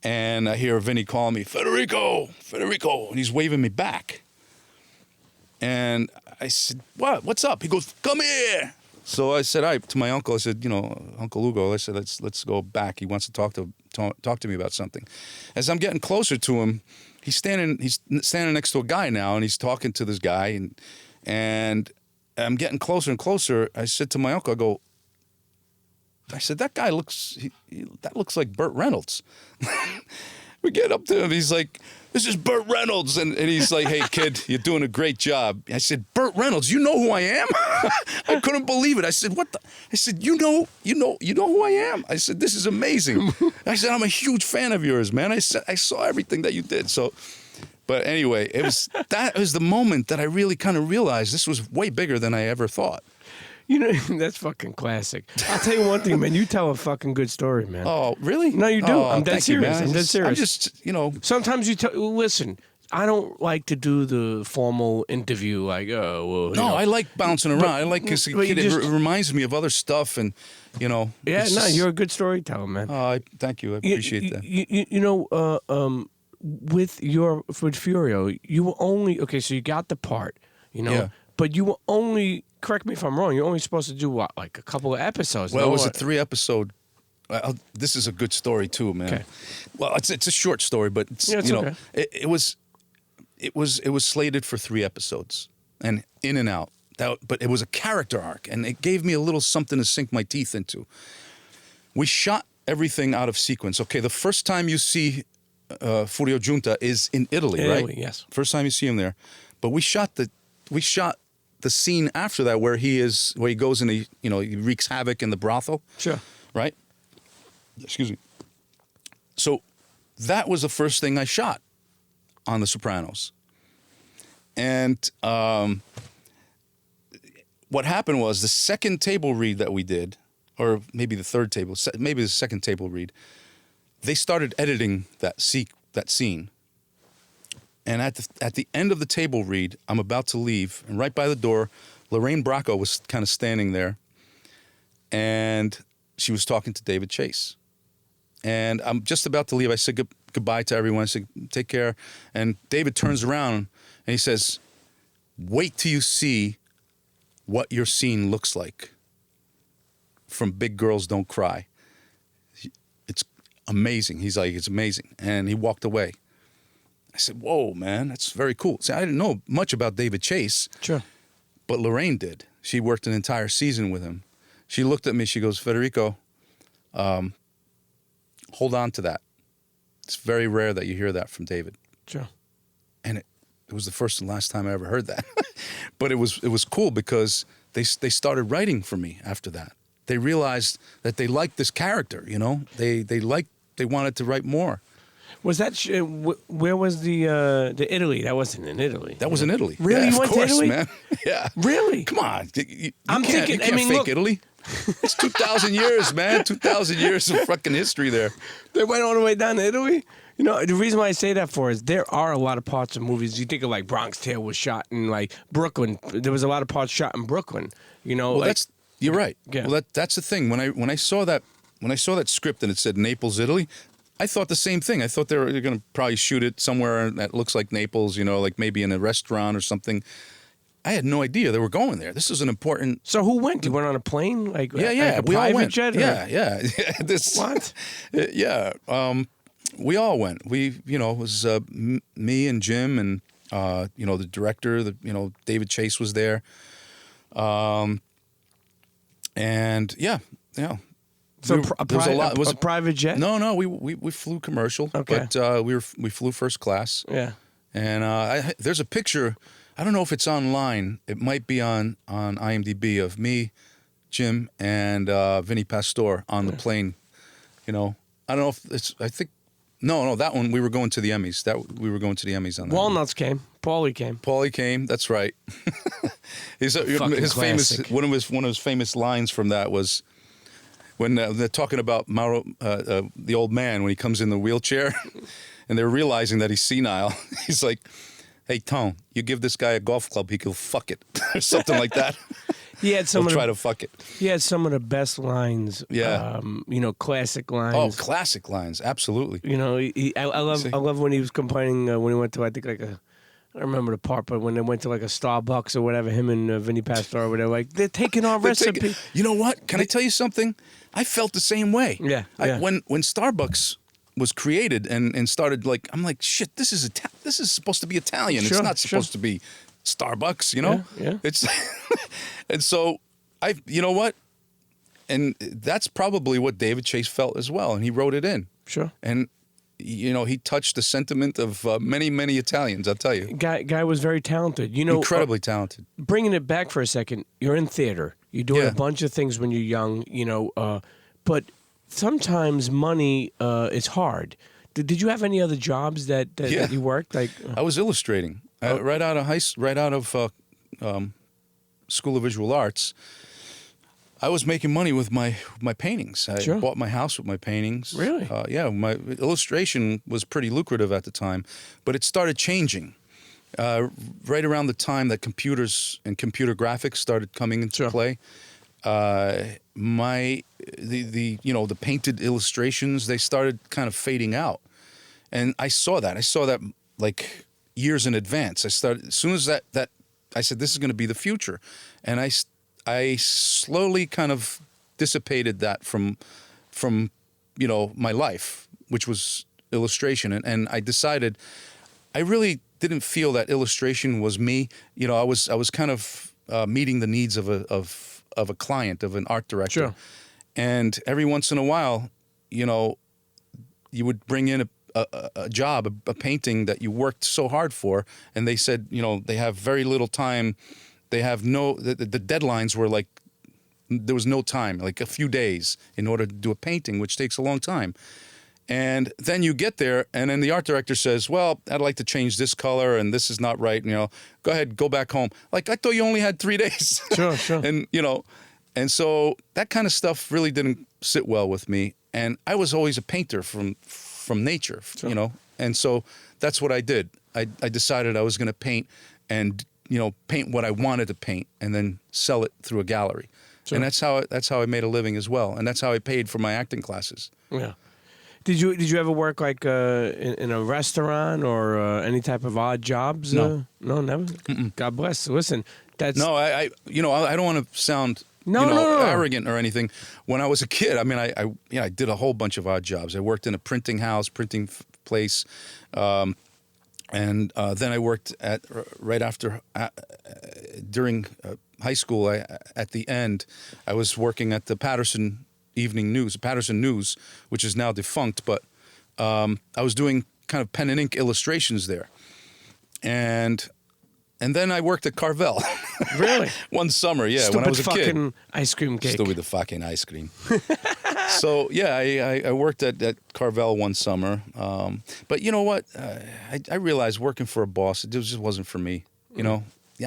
And I hear Vinny calling me, Federico, and he's waving me back. And I said, what's up? He goes, come here. So I said, to my uncle, I said, Uncle Hugo, I said, let's go back. He wants to talk to me about something. As I'm getting closer to him, he's standing next to a guy now, and he's talking to this guy, and I'm getting closer and closer. I said to my uncle, I said, that guy looks like Burt Reynolds. We get up to him. He's like, this is Burt Reynolds. And he's like, hey, kid, you're doing a great job. I said, Burt Reynolds, you know who I am? I couldn't believe it. I said, what the? I said, you know who I am? I said, this is amazing. I said, I'm a huge fan of yours, man. I said, I saw everything that you did. So, but anyway, that was the moment that I really kind of realized this was way bigger than I ever thought. That's fucking classic. I'll tell you one thing, man. You tell a fucking good story, man. Oh, really? No, you do. Oh, I'm dead serious. I'm dead serious. I'm just, Sometimes listen, I don't like to do the formal interview like, I like bouncing around. I like because it reminds me of other stuff and, Yeah, you're a good storyteller, man. Thank you. I appreciate that. Yeah. but you were only, correct me if I'm wrong, you're only supposed to do what, like a couple of episodes? Well, it was a 3-episode. This is a good story too, man. Okay. Well, it's a short story, but okay. it was slated for 3 episodes and in and out. But it was a character arc, and it gave me a little something to sink my teeth into. We shot everything out of sequence. Okay, the first time you see Furio Giunta is in Italy, right? Yes. First time you see him there, but we shot the scene after that where he goes and he wreaks havoc in the brothel. Sure. Right? Excuse me. So that was the first thing I shot on The Sopranos. And what happened was the second table read that we did, or maybe the second table read, they started editing that scene. And at the end of the table read, I'm about to leave, and right by the door, Lorraine Bracco was kind of standing there, and she was talking to David Chase. And I'm just about to leave. I said goodbye to everyone. I said, take care. And David turns around, and he says, wait till you see what your scene looks like from Big Girls Don't Cry. It's amazing. He's like, it's amazing. And he walked away. I said, whoa, man, that's very cool. See, I didn't know much about David Chase. Sure. But Lorraine did. She worked an entire season with him. She looked at me. She goes, Federico, hold on to that. It's very rare that you hear that from David. Sure. And it was the first and last time I ever heard that. But it was cool because they started writing for me after that. They realized that they liked this character, They wanted to write more. Was that where was the Italy? That wasn't in Italy. That was in Italy. Really? Yeah, You went to Italy? man. Yeah. Really? Come on. You I'm can't, thinking. You can't fake look, Italy. It's 2,000 years, man. 2,000 years of fucking history there. They went all the way down to Italy. The reason why I say that is there are a lot of parts of movies. You think of like Bronx Tale was shot in like Brooklyn. There was a lot of parts shot in Brooklyn. Well, you're right. Yeah. Well, that's the thing. When I saw that script and it said Naples, Italy, I thought the same thing. I thought they were going to probably shoot it somewhere that looks like Naples, like maybe in a restaurant or something. I had no idea they were going there. This is an important. So who went? You went on a plane? Like yeah, like a we all went. Jet? Yeah. What? Yeah, we all went. It was me and Jim and the director. David Chase was there, and yeah. So a private jet? No, we flew commercial. Okay. But we flew first class. Yeah. And there's a picture. I don't know if it's online. It might be on IMDb of me, Jim, and Vinny Pastor on the plane. I don't know if it's. I think No, that one we were going to the Emmys. We were going to the Emmys on that. Walnuts came. Paulie came. Paulie came. That's right. His famous classic. one of his famous lines from that was when they're talking about Mauro, the old man, when he comes in the wheelchair, and they're realizing that he's senile. He's like, "Hey, Tone, you give this guy a golf club, he can fuck it," or something like that. He had some. He'll try to fuck it. He had some of the best lines. Yeah. Classic lines. Oh, classic lines, absolutely. I love when he was complaining when he went to, I think, like a, I don't remember the part, but when they went to like a Starbucks or whatever, him and Vinny Pastore, whatever, like, they're taking our recipe. You know what? Can I tell you something? I felt the same way. Yeah. When Starbucks was created and started, like, I'm like, shit, this is supposed to be Italian. Sure, it's not supposed to be Starbucks, you know? Yeah. It's and so you know what? And that's probably what David Chase felt as well, and he wrote it in. Sure. And he touched the sentiment of many, many Italians, I'll tell you. Guy was very talented. Incredibly talented. Bringing it back for a second, you're in theater. You're doing Yeah. a bunch of things when you're young, but sometimes money is hard. Did you have any other jobs that you worked? Like I was illustrating right out of School of Visual Arts. I was making money with my paintings. I Sure. bought my house with my paintings. Really? Yeah, my illustration was pretty lucrative at the time, but it started changing right around the time that computers and computer graphics started coming into Sure. play. The painted illustrations, they started kind of fading out, and I saw that like years in advance. As soon as that I said, this is going to be the future, and I slowly kind of dissipated that from my life, which was illustration, and I decided I really didn't feel that illustration was me. I was kind of meeting the needs of a client, of an art director. Sure. And every once in a while, you would bring in a job, a painting that you worked so hard for, and they said, they have very little time. They have the deadlines were like, there was no time, like a few days in order to do a painting, which takes a long time. And then you get there, and then the art director says, well, I'd like to change this color, and this is not right. Go ahead, go back home. Like, I thought you only had 3 days. Sure. And, and so that kind of stuff really didn't sit well with me. And I was always a painter from nature, Sure. And so that's what I did. I decided I was going to paint and, paint what I wanted to paint and then sell it through a gallery. Sure. And that's how I made a living as well. And that's how I paid for my acting classes. Yeah. Did you ever work like in a restaurant or any type of odd jobs? No. No, never. Mm-mm. God bless. Listen, that's No, I don't want to sound No. arrogant or anything. When I was a kid, I mean, I did a whole bunch of odd jobs. I worked in a printing house, printing place, and then I worked at right after during high school. At the end, I was working at the Patterson News, which is now defunct, but I was doing kind of pen and ink illustrations there, and then I worked at Carvel. Really? One summer, yeah, Stupid when I was a kid. fucking ice cream cake. Still with the fucking ice cream. So yeah, I worked at Carvel one summer, but you know what? I realized working for a boss, it just wasn't for me. Yeah,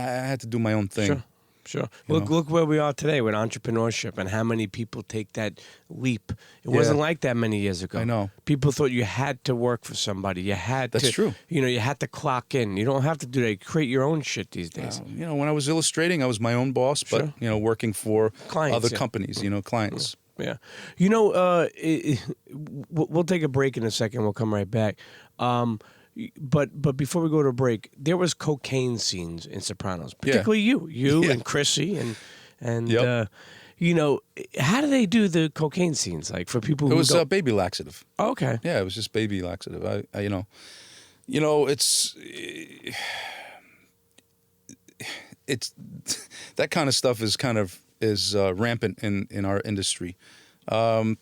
I had to do my own thing. Sure. Look where we are today with entrepreneurship and how many people take that leap. It wasn't like that many years ago. I know. People thought you had to work for somebody. You had That's to. true. You had to clock in. You don't have to do that. Create your own shit these days. When I was illustrating, I was my own boss, but Sure. working for Clients, other yeah. companies, clients. Yeah. We'll take a break in a second. We'll come right back. But before we go to a break, there was cocaine scenes in Sopranos, particularly you Yeah. and Chrissy and Yep. how do they do the cocaine scenes? Like for people who It was don't... baby laxative. Oh, okay. Yeah, it was just baby laxative. It's that kind of stuff is rampant in our industry. When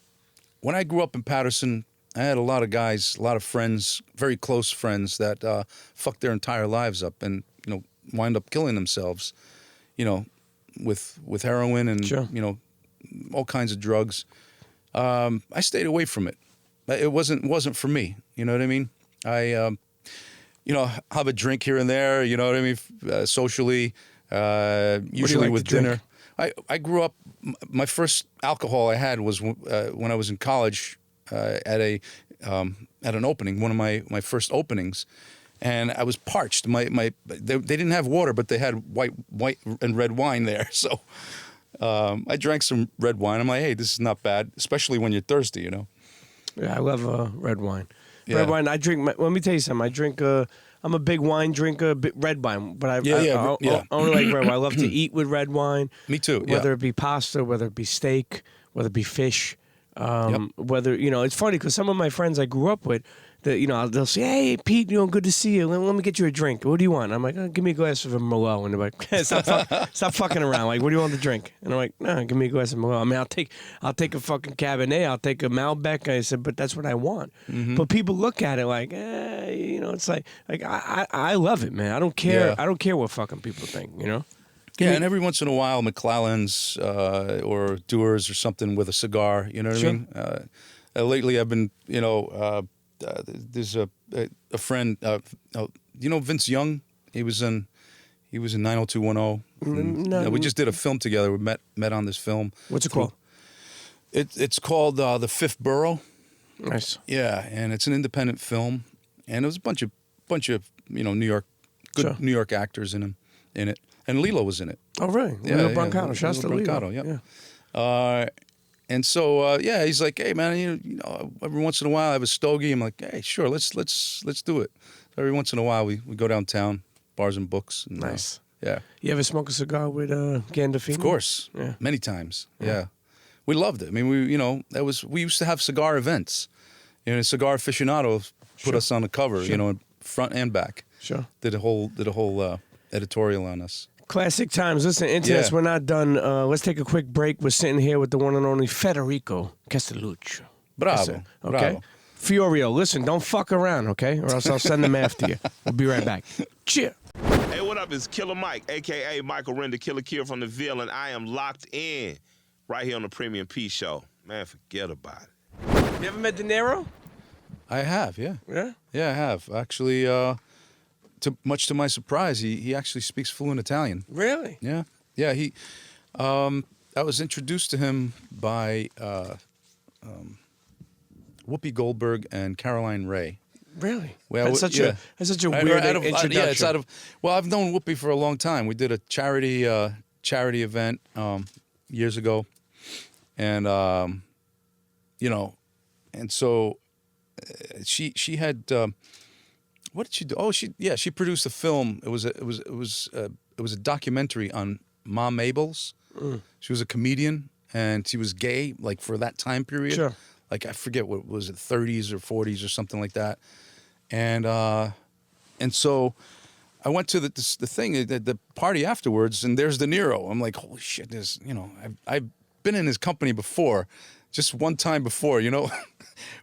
I grew up in Patterson, I had a lot of guys, a lot of friends, very close friends that fucked their entire lives up and wind up killing themselves, with heroin and Sure. all kinds of drugs. I stayed away from it. it wasn't for me. You know what I mean? I have a drink here and there. You know what I mean? Socially, usually like with to drink? dinner. I grew up. My first alcohol I had was when I was in college at an opening, one of my first openings, and I was parched. They didn't have water, but they had white and red wine there. So I drank some red wine. I'm like, hey, this is not bad, especially when you're thirsty, you know. Yeah, I love red wine. Yeah. Red wine. I drink. Let me tell you something. I drink. I'm a big wine drinker, red wine, but I only like red wine. I love to eat with red wine. Me too. Whether it be pasta, whether it be steak, whether it be fish, whether it's funny because some of my friends I grew up with, they'll say, "Hey, Pete, good to see you. Let me get you a drink. What do you want?" I'm like, "Give me a glass of a Merlot." And they're like, "Stop fucking around. Like, what do you want to drink?" And I'm like, "No, give me a glass of Merlot." I mean, I'll take a fucking Cabernet. I'll take a Malbec. I said, but that's what I want. Mm-hmm. But people look at it like, it's like I love it, man. I don't care. Yeah. I don't care what fucking people think. Yeah, and every once in a while, McClellan's or Dewar's or something with a cigar. You know what Sure. I mean? Lately, I've been, there's a friend, Vince Young. He was in 90210. No. We just did a film together. We met on this film. What's it called? It's called The Fifth Borough. Nice. Yeah, and it's an independent film, and there was a bunch of New York New York actors in it, and Lilo was in it. Oh, really? Yeah, Lilo Brancato. Shouts to Lilo Lilo. Brancato, yeah. And so he's like, hey man, every once in a while I have a stogie. I'm like, hey, sure, let's do it. So every once in a while we go downtown, bars and books. And, Nice. Yeah. You ever smoke a cigar with Gandolfini? Of course. Yeah. Many times. Yeah. We loved it. I mean, we used to have cigar events. Cigar Aficionado put us on the cover. Sure. Front and back. Sure. Did a whole editorial on us. Classic times. Listen, internets, we're not done. Let's take a quick break. We're sitting here with the one and only Federico Castelluccio. Bravo. Okay. Bravo. Furio, listen, don't fuck around, okay? Or else I'll send them after you. We'll be right back. Cheer. Hey, what up? It's Killer Mike, a.k.a. Michael Render, Killer Kill from the Ville, and I am locked in right here on the Premium P Show. Man, forget about it. You ever met De Niro? I have, yeah. Yeah? Yeah, I have. Actually, much to my surprise, he actually speaks fluent Italian. Really? Yeah. Yeah, I was introduced to him by Whoopi Goldberg and Caroline Ray. Really? Well, That's such a weird introduction. Yeah, it's well, I've known Whoopi for a long time. We did a charity event years ago, and and so she had what did she do? Oh, she produced a film. It was a documentary on Ma Mabel's. She was a comedian and she was gay, like for that time period. Sure. Like I forget what was it, 30s or 40s or something like that. And so I went to the party afterwards, and there's De Niro. I'm like, holy shit! I've been in his company before, just one time before.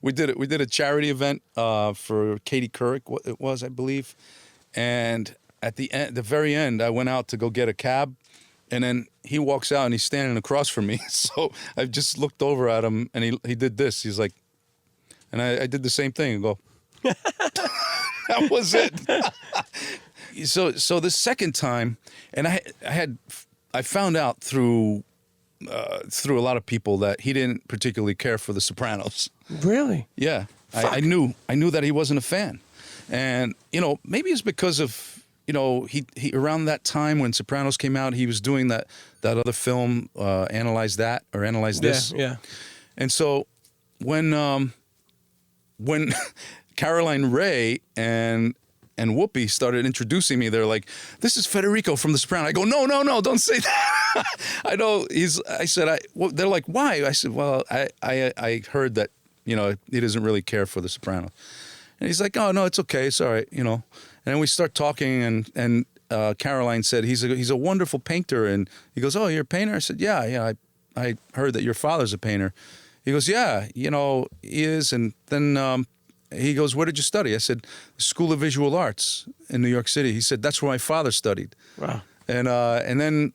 We did a charity event for Katie Couric. What it was, I believe. And at the very end, I went out to go get a cab, and then he walks out and he's standing across from me. So I just looked over at him, and he did this. He's like, and I did the same thing and go. That was it. So the second time, and I found out through a lot of people that he didn't particularly care for The Sopranos. Really? Yeah, I knew that he wasn't a fan, and maybe it's because of he around that time when Sopranos came out, he was doing that other film, Analyze That or Analyze This. Yeah. And so when Caroline Ray and Whoopi started introducing me, they're like, "This is Federico from The Sopranos." I go, "No, don't say that." I know they're like, "Why?" I said, "Well, I heard that he doesn't really care for The Sopranos." And he's like, "Oh no, it's okay, it's all right, And then we start talking, and Caroline said he's a wonderful painter, and he goes, "Oh, you're a painter?" I said, "Yeah. I heard that your father's a painter." He goes, "Yeah, he is." And then he goes, "Where did you study?" I said, "School of Visual Arts in New York City." He said, "That's where my father studied." Wow. And then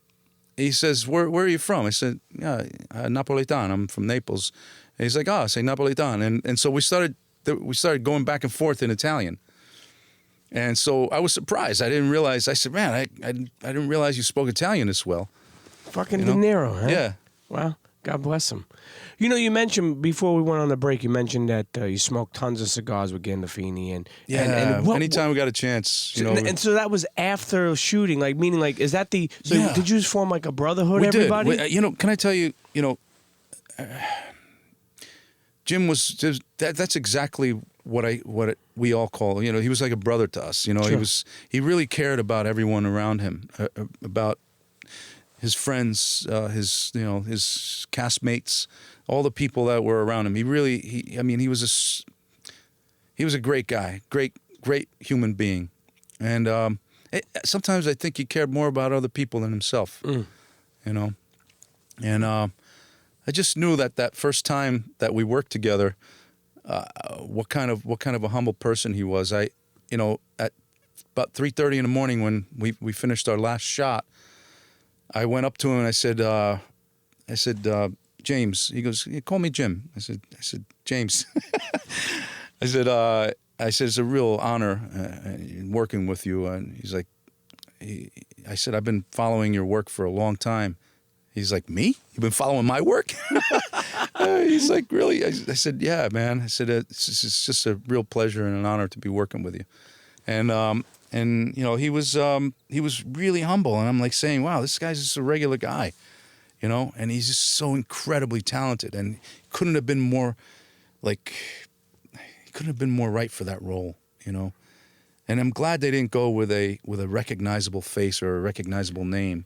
he says, "Where are you from?" I said, "Yeah, Napolitan. I'm from Naples." And he's like, "Ah, sei napolitan," and so we started going back and forth in Italian. And so I was surprised. I didn't realize. I said, "Man, I didn't realize you spoke Italian this well." Fucking De Niro, huh? Yeah. Wow. God bless him. You know, you mentioned before we went on the break. You mentioned that you smoked tons of cigars with Gandolfini, and anytime we got a chance, you know. And so that was after shooting, like meaning, like, is that the? So Yeah. did you just form like a brotherhood? We Everybody, did. You know, can I tell you? You know, Jim was just that's exactly what we all call. You know, he was like a brother to us. You know, Sure. he really cared about everyone around him, about his friends, his castmates, all the people that were around him. He was a great guy, great human being, and sometimes I think he cared more about other people than himself. You know, and I just knew that first time that we worked together, what kind of a humble person he was. At about 3:30 in the morning when we finished our last shot, I went up to him and I said, James. He goes, "Call me Jim." I said, James. I said, it's a real honor working with you. And he's like, I said, "I've been following your work for a long time." He's like, "Me? You've been following my work?" He's like, "Really?" I said, "Yeah, man." I said, it's just a real pleasure and an honor to be working with you. And you know, he was really humble, and I'm like saying, "Wow, this guy's just a regular guy," you know, and he's just so incredibly talented, and couldn't have been more right for that role, you know. And I'm glad they didn't go with a recognizable face or a recognizable name.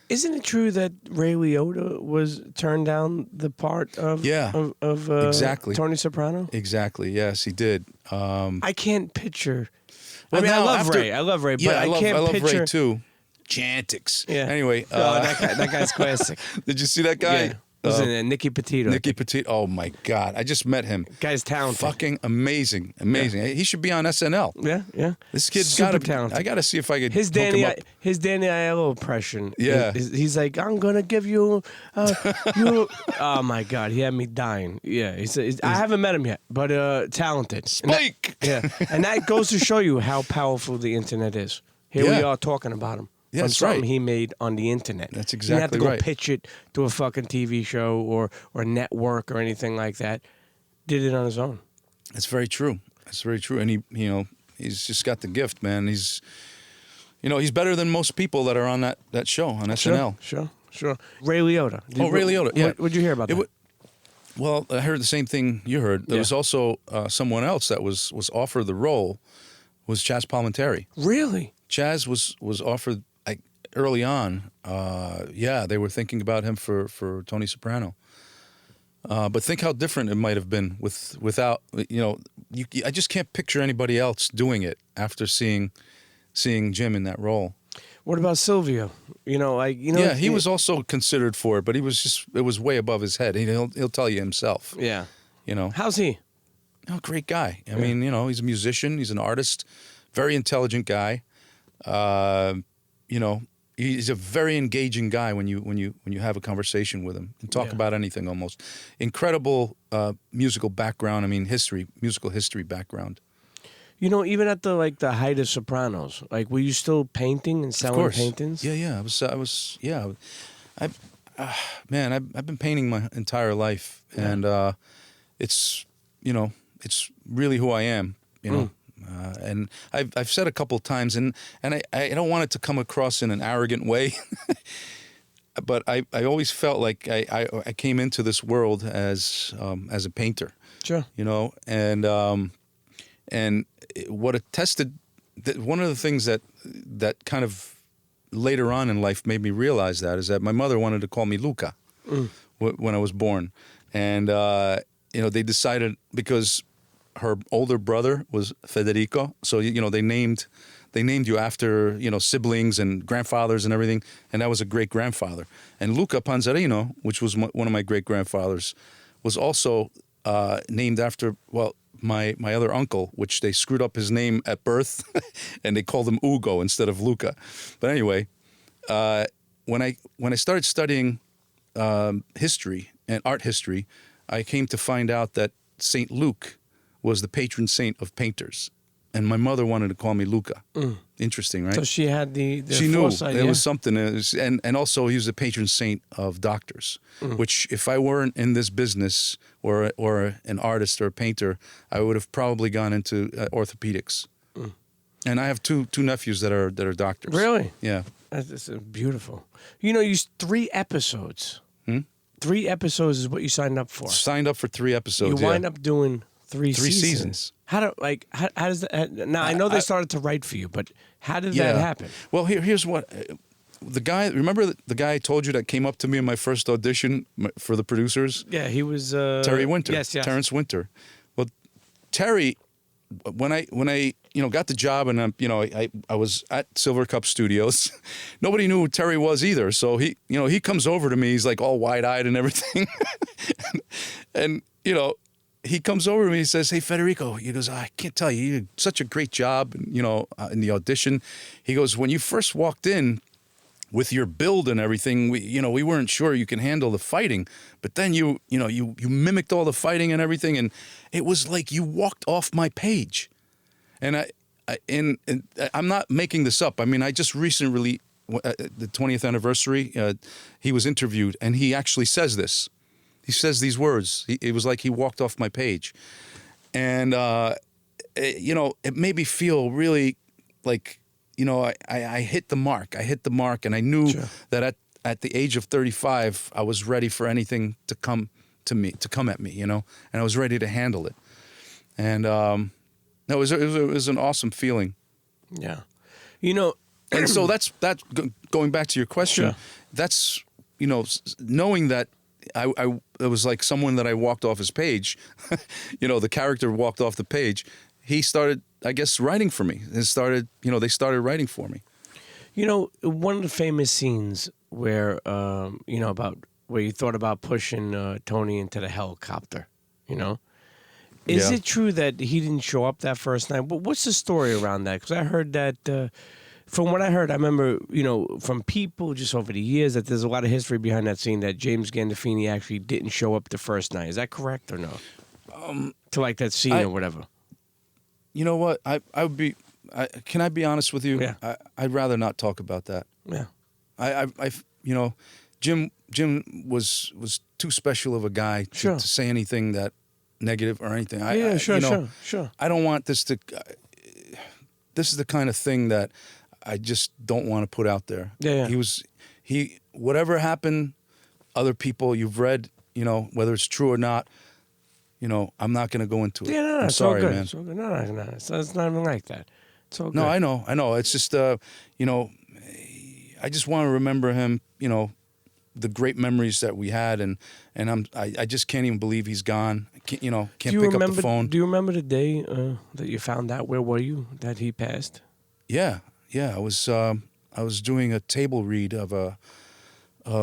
Isn't it true that Ray Liotta was turned down the part of exactly. Tony Soprano? Exactly. Yes, he did. I can't picture. Well, I love Ray, but I can't I love picture. Ray too. Chantix. Yeah. Anyway, that guy's classic. did you see that guy? Yeah. Listen, Nicky Petito. Nicky Petito. Oh my God! I just met him. Guy's talented. Fucking amazing. Yeah. He should be on SNL. Yeah. This kid's super got talented. I got to see if I could. His hook him up. Danny Aiello impression. Yeah. He's like, "I'm gonna give you, you." Oh my God, he had me dying. Yeah, I haven't met him yet, but talented. Spike. And that goes to show you how powerful the internet is. Here we are talking about him. Yeah, from that's something right. he made on the internet. That's He didn't have to exactly go right. pitch it to a fucking TV show or network or anything like that. Did it on his own. That's very true. That's very true. And he's just got the gift, man. He's better than most people that are on that show on SNL. Sure. Ray Liotta. Ray Liotta. Yeah. What'd you hear about that? Well, I heard the same thing you heard. There was also someone else that was offered the role, was Chaz Palminteri. Really? Chaz was offered early on. They were thinking about him for Tony Soprano. But think how different it might have been without. I just can't picture anybody else doing it after seeing Jim in that role. What about Silvio? Yeah, he was also considered for it, but it was way above his head. He'll tell you himself. Yeah. You know. How's he? Oh, great guy. I mean, he's a musician. He's an artist. Very intelligent guy. He's a very engaging guy when you have a conversation with him and talk about anything almost. Incredible musical background. I mean, musical history background. Even at the height of Sopranos, were you still painting and selling paintings? Yeah. I've been painting my entire life, and it's really who I am. And I've said a couple of times, and I don't want it to come across in an arrogant way, but I always felt like I came into this world as a painter. Sure. And what attested that one of the things that kind of later on in life made me realize that is that my mother wanted to call me Luca when I was born, and they decided because her older brother was Federico, so they named you after siblings and grandfathers and everything, and that was a great grandfather. And Luca Panzarino, which was one of my great grandfathers, was also named after my other uncle, which they screwed up his name at birth, and they called him Ugo instead of Luca. But anyway, when I started studying history and art history, I came to find out that Saint Luke was the patron saint of painters, and my mother wanted to call me Luca. Interesting, right? So she had the She knew foresight, there yeah? was something, and also he was the patron saint of doctors. Which, if I weren't in this business or an artist or a painter, I would have probably gone into orthopedics. And I have two nephews that are doctors. Really? Yeah. That's beautiful. You know, you 3 episodes. 3 episodes is what you signed up for. Signed up for 3 episodes. You wind up doing 3 3 seasons. seasons. How does that? Now I know they started to write for you, but how did that happen? Well, here's what the guy. Remember the guy I told you that came up to me in my first audition for the producers? Yeah, he was Terry Winter. Yes, yes. Terrence Winter. Well, Terry, when I got the job, and I was at Silver Cup Studios. Nobody knew who Terry was either. So he comes over to me. He's like all wide-eyed and everything, and he comes over to me. He says, "Hey, Federico," he goes, "I can't tell you did such a great job, in the audition." He goes, "When you first walked in with your build and everything, we weren't sure you can handle the fighting, but then you mimicked all the fighting and everything, and it was like you walked off my page." And I'm not making this up. I mean, I just recently, the 20th anniversary, he was interviewed, and he actually says this. He says these words. It was like he walked off my page. And, it made me feel really like, I hit the mark. I hit the mark, and I knew that at the age of 35, I was ready for anything to come at me, and I was ready to handle it. And it was an awesome feeling. Yeah. And so that's going back to your question. Sure. That's knowing that it was like someone that I walked off his page. The character walked off the page. He started, I guess, writing for me. They started writing for me. One of the famous scenes where about where you thought about pushing Tony into the helicopter. Is it true that he didn't show up that first night? What's the story around that? Because I heard that, from what I heard, I remember, from people just over the years, that there's a lot of history behind that scene, that James Gandolfini actually didn't show up the first night. Is that correct or no? To like that scene or whatever. You know what? I would be. Can I be honest with you? Yeah. I'd rather not talk about that. Yeah. Jim was too special of a guy to say anything that negative or anything. Sure. I don't want this to. This is the kind of thing that I just don't want to put out there. Yeah. Whatever happened, other people you've read, whether it's true or not, I'm not going to go into it. Yeah, no, I'm it's sorry, all good. man. It's all good. No. It's not even like that. It's all good. No, I know. It's just, I just want to remember him, the great memories that we had, and I just can't even believe he's gone. I can't pick up the phone. Do you remember the day that you found out? Where were you that he passed? Yeah. I was doing a table read of a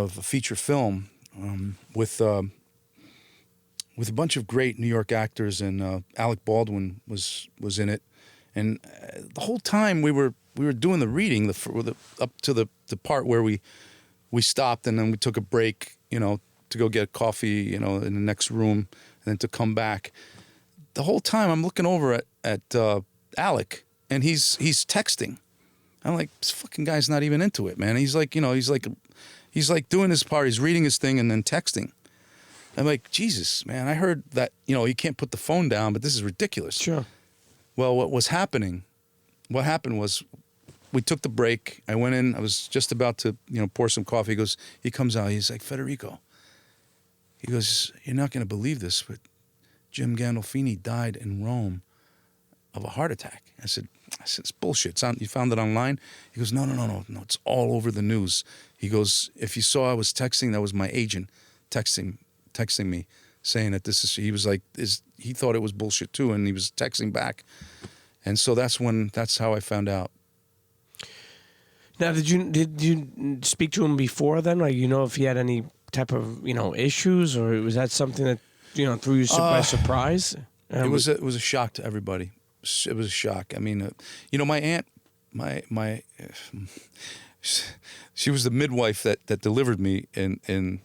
feature film with a bunch of great New York actors, and Alec Baldwin was in it, and the whole time we were doing the reading, up to the part where we stopped, and then we took a break, to go get coffee, in the next room, and then to come back. The whole time I'm looking over at Alec, and he's texting. I'm like, this fucking guy's not even into it, man. He's like, he's like doing his part. He's reading his thing and then texting. I'm like, Jesus, man. I heard that, he can't put the phone down, but this is ridiculous. Sure. Well, what happened was, we took the break. I went in. I was just about to, pour some coffee. He comes out. He's like, Federico. He goes, you're not going to believe this, but Jim Gandolfini died in Rome of a heart attack. I said, it's bullshit. You found it online? He goes, no. It's all over the news. He goes, if you saw I was texting, that was my agent texting me, saying that he was like, he thought it was bullshit too, and he was texting back. And so that's how I found out. Now, did you speak to him before then? Like, if he had any type of issues, or was that something that threw you by surprise? It was a shock to everybody. It was a shock. I mean, my aunt, she was the midwife that delivered me, and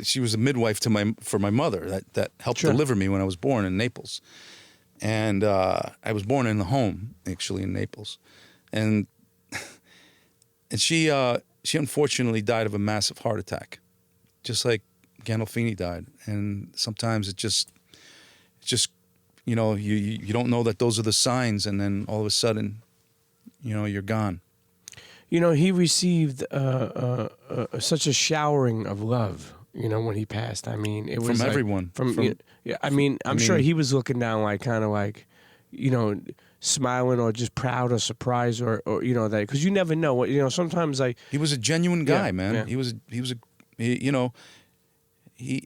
she was a midwife for my mother that helped deliver me when I was born in Naples, and I was born in the home actually in Naples, and she unfortunately died of a massive heart attack, just like Gandolfini died. And sometimes it just you know, you don't know that those are the signs, and then all of a sudden, you know, you're gone. You know, he received such a showering of love, you know, when he passed. I mean, it was From like, everyone. Yeah, I mean, I'm sure he was looking down like kind of like, you know, smiling or just proud or surprised or you know, that, because you never know what, you know, sometimes like. He was a genuine guy, man. Yeah. You know,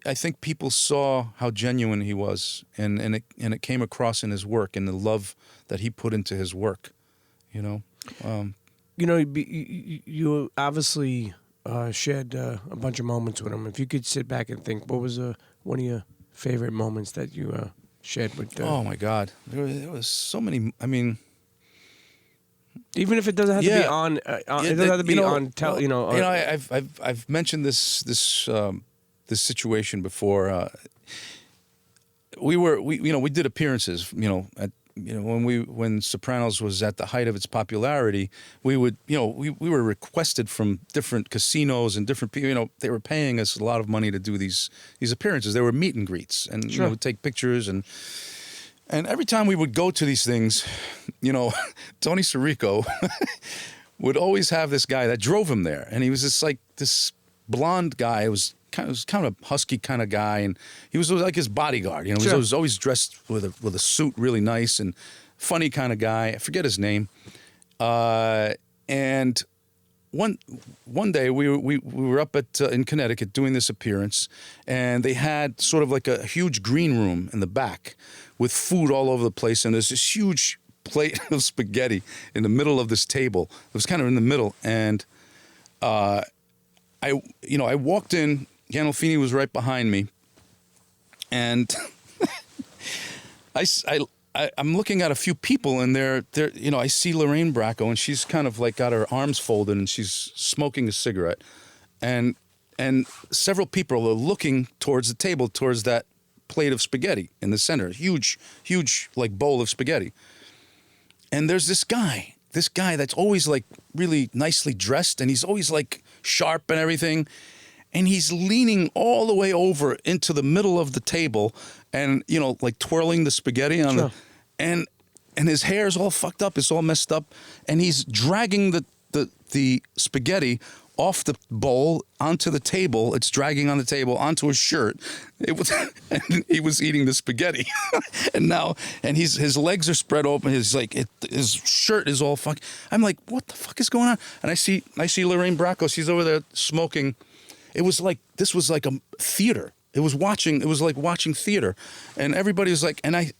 I think people saw how genuine he was, and it came across in his work and the love that he put into his work, you know. You know, you obviously shared a bunch of moments with him. If you could sit back and think, what was one of your favorite moments that you shared with? Oh my God, there was so many. I mean, even if it doesn't have to be on, it doesn't have to be on. I've mentioned this situation before. We did appearances, when Sopranos was at the height of its popularity. We were requested from different casinos and different people. They were paying us a lot of money to do these appearances. They were meet and greets, and we'd take pictures, and every time we would go to these things, Tony Sirico would always have this guy that drove him there, and he was this blonde guy. It was kind of husky kind of guy, and he was like his bodyguard. He was always dressed with a suit, really nice and funny kind of guy. I forget his name. And one day we were up in Connecticut doing this appearance, and they had sort of like a huge green room in the back with food all over the place, and there's this huge plate of spaghetti in the middle of this table. It was kind of in the middle, and I walked in. Gandolfini was right behind me, and I'm looking at a few people, and they're I see Lorraine Bracco, and she's kind of like got her arms folded, and she's smoking a cigarette, and several people are looking towards the table, towards that plate of spaghetti in the center, huge like bowl of spaghetti, and there's this guy that's always like really nicely dressed, and he's always like sharp and everything. And he's leaning all the way over into the middle of the table, and like twirling the spaghetti on and his hair's all fucked up, it's all messed up, and he's dragging the spaghetti off the bowl onto the table. It's dragging on the table onto his shirt. And he was eating the spaghetti, and his legs are spread open. His shirt is all fucked. I'm like, what the fuck is going on? And I see Lorraine Bracco. She's over there smoking. This was like a theater. It was like watching theater, and everybody was like, and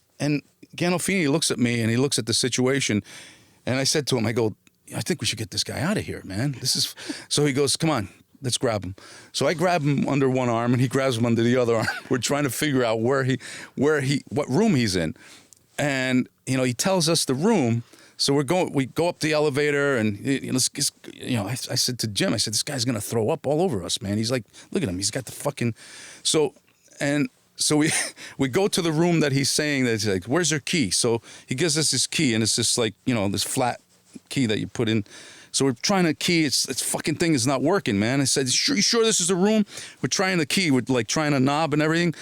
Gandolfini looks at me and he looks at the situation, and I said to him, I go, I think we should get this guy out of here, man. So he goes, come on, let's grab him. So I grab him under one arm, and he grabs him under the other arm. We're trying to figure out what room he's in, and he tells us the room. So we go up the elevator, and I said to Jim, this guy's gonna throw up all over us, man. He's like, look at him, he's got the fucking. So we go to the room that he's saying that. He's like, where's your key? So he gives us his key, and it's just like this flat key that you put in. So we're trying to key. It's fucking thing is not working, man. I said, you sure this is the room? We're trying the key. We're like trying a knob and everything.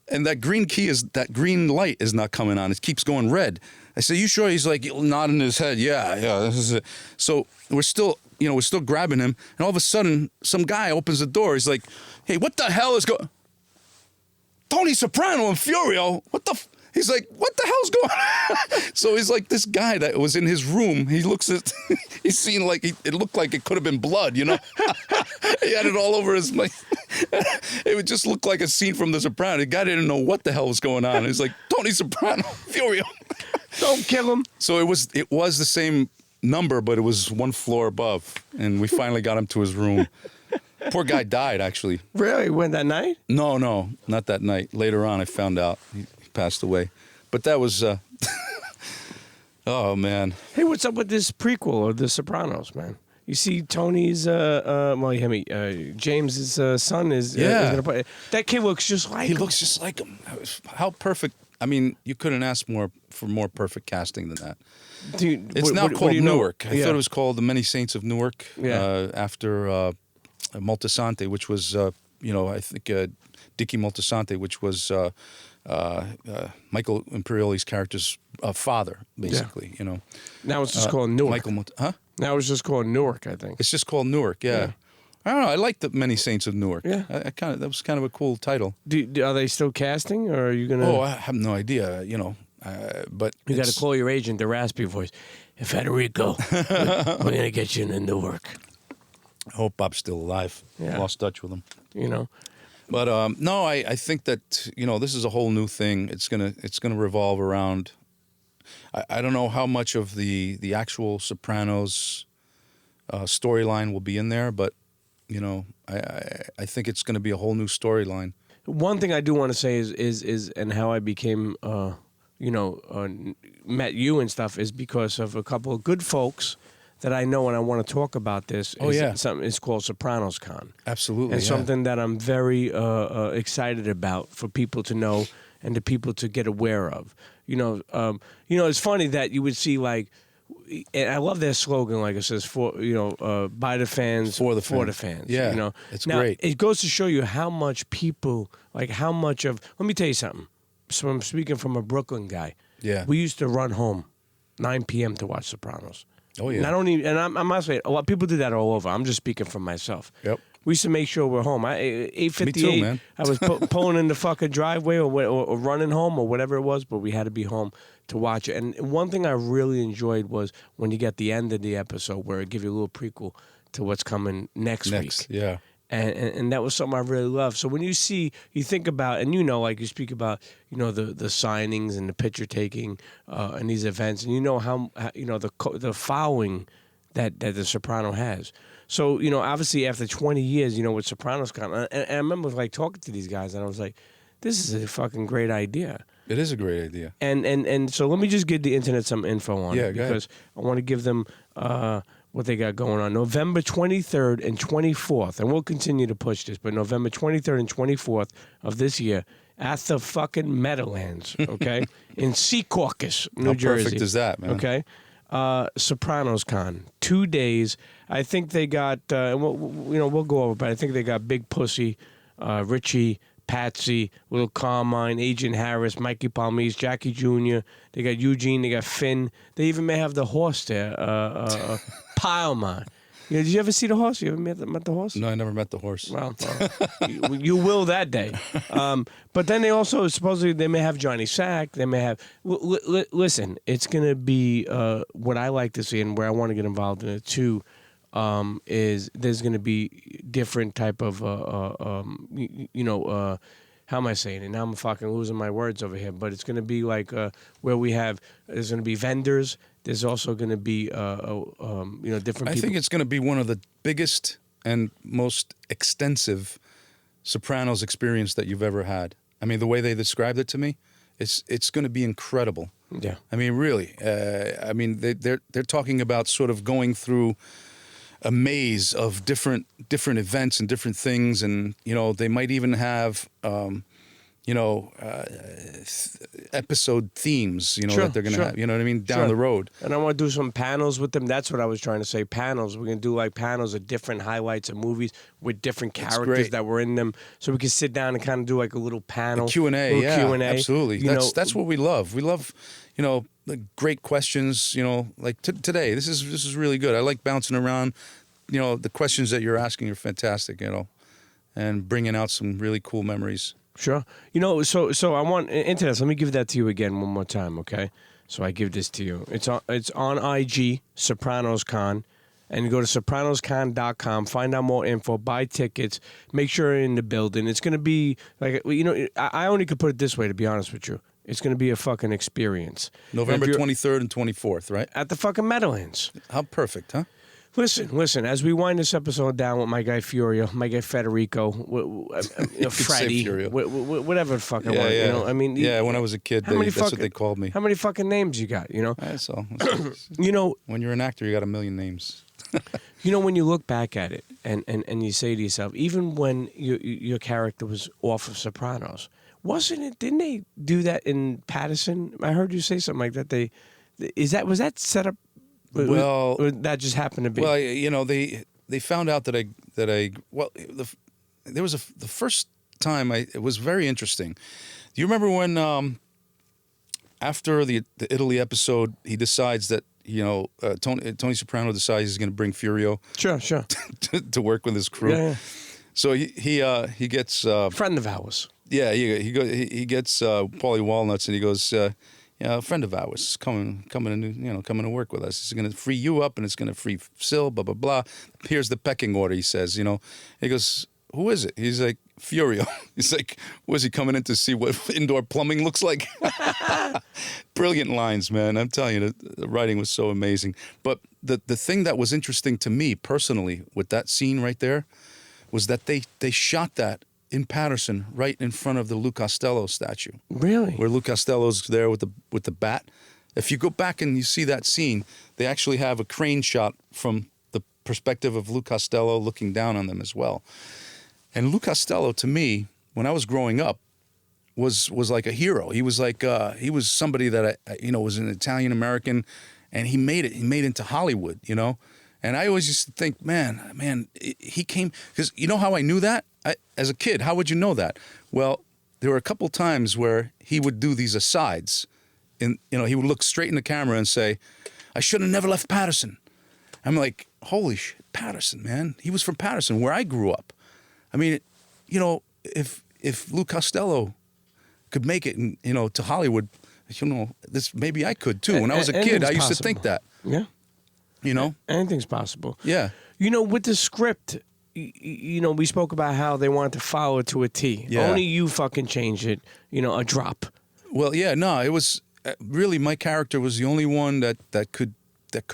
And that green light is not coming on. It keeps going red. I said, you sure? He's like nodding his head. Yeah, this is it. So we're still grabbing him. And all of a sudden, some guy opens the door. He's like, hey, what the hell is going? Tony Soprano and Furio. He's like, what the hell's going on? So he's like, this guy that was in his room, he looks at, he's seen like, it looked like it could have been blood, He had it all over his, it would just look like a scene from The Sopranos. The guy didn't know what the hell was going on. He's like, Tony Soprano, Furio. Don't kill him. So it was the same number, but it was one floor above. And we finally got him to his room. Poor guy died, actually. Really? When, that night? No, not that night. Later on, I found out he passed away. But that was, oh, man. Hey, what's up with this prequel of The Sopranos, man? You see Tony's, James's son is going to play. That kid looks just like him. He looks just like him. How perfect. I mean, you couldn't ask for more perfect casting than that. Dude, it's now called Newark. I Yeah. thought it was called The Many Saints of Newark Yeah. after Moltisanti, which was, I think Dicky Moltisanti, which was Michael Imperioli's character's father, basically, Now it's just called Newark. Huh? Now it's just called Newark, I think. It's just called Newark, yeah. I don't know. I like The Many Saints of Newark. Yeah. That was kind of a cool title. Are they still casting, or are you going to... Oh, I have no idea, but You got to call your agent, the raspy voice. Federico, we're going to get you into Newark. I hope Bob's still alive. Yeah. Lost touch with him. But no, I think that this is a whole new thing. It's gonna revolve around. I don't know how much of the actual Sopranos storyline will be in there, but I think it's going to be a whole new storyline. one thing I do want to say is and how I became met you and stuff is because of a couple of good folks that I know and I want to talk about this. Something it's called Sopranos Con. Absolutely, and something that I'm very excited about for people to know and the people to get aware of. It's funny that you would see and I love their slogan, like it says, by the fans, for the fans. Yeah, it's now, great. It goes to show you how much people, how much of. Let me tell you something. So I'm speaking from a Brooklyn guy. Yeah, we used to run home 9 p.m. to watch Sopranos. Oh yeah. Not only, and I'm not saying a lot of people do that all over. I'm just speaking for myself. Yep. We used to make sure we're home. 8:58. Me too, man. I was pulling in the fucking driveway or running home or whatever it was, but we had to be home to watch it. And one thing I really enjoyed was when you get the end of the episode where it give you a little prequel to what's coming next week. Yeah. And that was something I really loved. So when you think about, and you speak about, the signings and the picture taking and these events, and how the following that the Soprano has. So obviously after 20 years, with Sopranos Con, and I remember talking to these guys, and I was like, this is a fucking great idea. It is a great idea. And so let me just give the internet some info on it because I want to give them what they got going on. November 23rd and 24th, and we'll continue to push this, but November 23rd and 24th of this year at the fucking Meadowlands, okay, in Secaucus, New Jersey. How perfect is that, man? Okay. Sopranos Con, 2 days. I think they got, we'll go over, but I think they got Big Pussy, Richie, Patsy, Little Carmine, Agent Harris, Mikey Palmise, Jackie Jr. They got Eugene. They got Finn. They even may have the horse there, Pilema. Did you ever see the horse? You ever met the horse? No, I never met the horse. Well, you will that day. But then they also, supposedly, they may have Johnny Sack. They may have... listen, it's going to be what I like to see and where I want to get involved in it, too, is there's going to be different type of, how am I saying it? Now I'm fucking losing my words over here. But it's going to be where there's going to be vendors. There's also going to be, different people. I think it's going to be one of the biggest and most extensive Sopranos experience that you've ever had. I mean, the way they described it to me, it's going to be incredible. Yeah. I mean, really. They're talking about sort of going through a maze of different events and different things, and they might even have episode themes, that they're going to have, you know what I mean, down the road. And I want to do some panels with them. That's what I was trying to say, panels. We're going to do panels of different highlights of movies with different characters that were in them, so we can sit down and kind of do a little panel. Q&A, yeah, Q&A. Absolutely. That's what we love. We love, the great questions, like today. This is really good. I like bouncing around. The questions that you're asking are fantastic, and bringing out some really cool memories. Sure. So I want internet. Let me give that to you again one more time, okay? So I give this to you. It's on IG, Sopranos Con, and you go to sopranoscon.com, find out more info, buy tickets, make sure you're in the building. It's going to be I only could put it this way, to be honest with you. It's going to be a fucking experience. November 23rd and 24th, right? At the fucking Meadowlands. How perfect, huh? Listen. As we wind this episode down with my guy Furio, my guy Federico, Freddie, whatever the fuck I want. Yeah. When I was a kid, that's what they called me. How many fucking names you got? That's all. When you're an actor, you got a million names. You know, when you look back at it and you say to yourself, even when your character was off of Sopranos, didn't they do that in Patterson? I heard you say something like that. Was that set up? Well, or that just happened to be. Well, you know, they found out that the first time it was very interesting. Do you remember when after the Italy episode, he decides that Tony Soprano decides he's going to bring Furio Sure. to work with his crew. Yeah. So he gets friend of ours. Yeah, he gets Paulie Walnuts, and he goes, a friend of ours is coming to work with us. It's going to free you up, and it's going to free Sil. Blah blah blah. Here's the pecking order. He says, He goes, who is it? He's like, Furio. He's like, was he coming in to see what indoor plumbing looks like? Brilliant lines, man. I'm telling you, the writing was so amazing. But the thing that was interesting to me personally with that scene right there was that they shot that in Patterson right in front of the Lou Costello statue. Really? Where Lou Costello's there with the bat. If you go back and you see that scene, they actually have a crane shot from the perspective of Lou Costello looking down on them as well. And Lou Costello, to me, when I was growing up, was like a hero. He was like he was somebody that was an Italian American, and he made it. He made it into Hollywood, And I always used to think, man, he came because you know how I knew that as a kid. How would you know that? Well, there were a couple times where he would do these asides, and he would look straight in the camera and say, "I should have never left Patterson." I'm like, holy shit, Patterson, man. He was from Patterson, where I grew up. I mean, if Lou Costello could make it, to Hollywood, this maybe I could too. When I was a kid, I used to think that. Yeah. Anything's possible. Yeah. With the script, we spoke about how they wanted to follow it to a T. Yeah. Only you fucking changed it, a drop. Well, yeah, no, it was really my character was the only one that could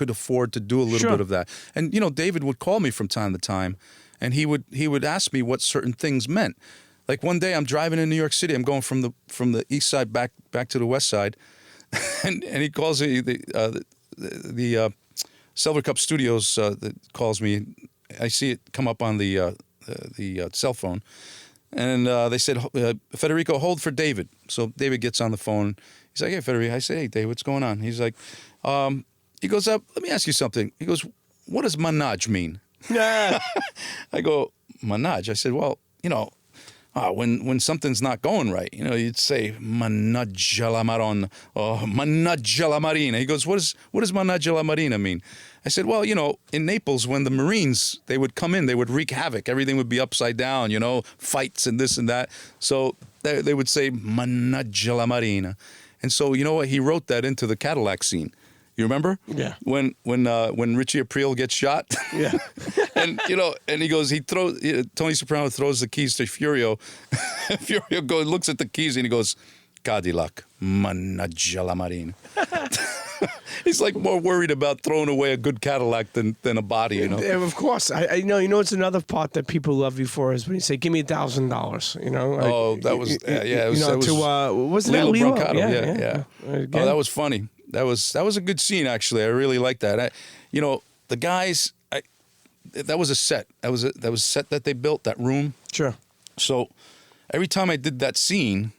afford to do a little bit of that. And David would call me from time to time. And he would ask me what certain things meant. Like one day I'm driving in New York City. I'm going from the east side back to the west side, and he calls me the Silver Cup Studios that calls me. I see it come up on the cell phone, and they said, Federico, hold for David. So David gets on the phone. He's like, hey Federico. I say, hey Dave, what's going on? He's like, he goes up. Let me ask you something. He goes, what does manage mean? Yeah. I go, manage. I said, well, when something's not going right, you'd say manage la maron or manage la marina. He goes, what does manage la marina mean? I said, well, in Naples, when the Marines, they would come in, they would wreak havoc. Everything would be upside down, fights and this and that. So they would say manage la marina. And so, you know what? He wrote that into the Cadillac scene. You remember? Yeah. When Richie Aprile gets shot. Yeah. and and he goes, Tony Soprano throws the keys to Furio. Furio looks at the keys and he goes, Cadillac, manage la marina. He's like more worried about throwing away a good Cadillac than a body, Of course, I know. It's another part that people love you for is when you say, "Give me $1,000." Oh, that was It was was Lilo Lilo? Brancato, yeah. Oh, that was funny. That was a good scene, actually. I really liked that. The guys, that was a set. That was a set that they built, that room. Sure. So every time I did that scene,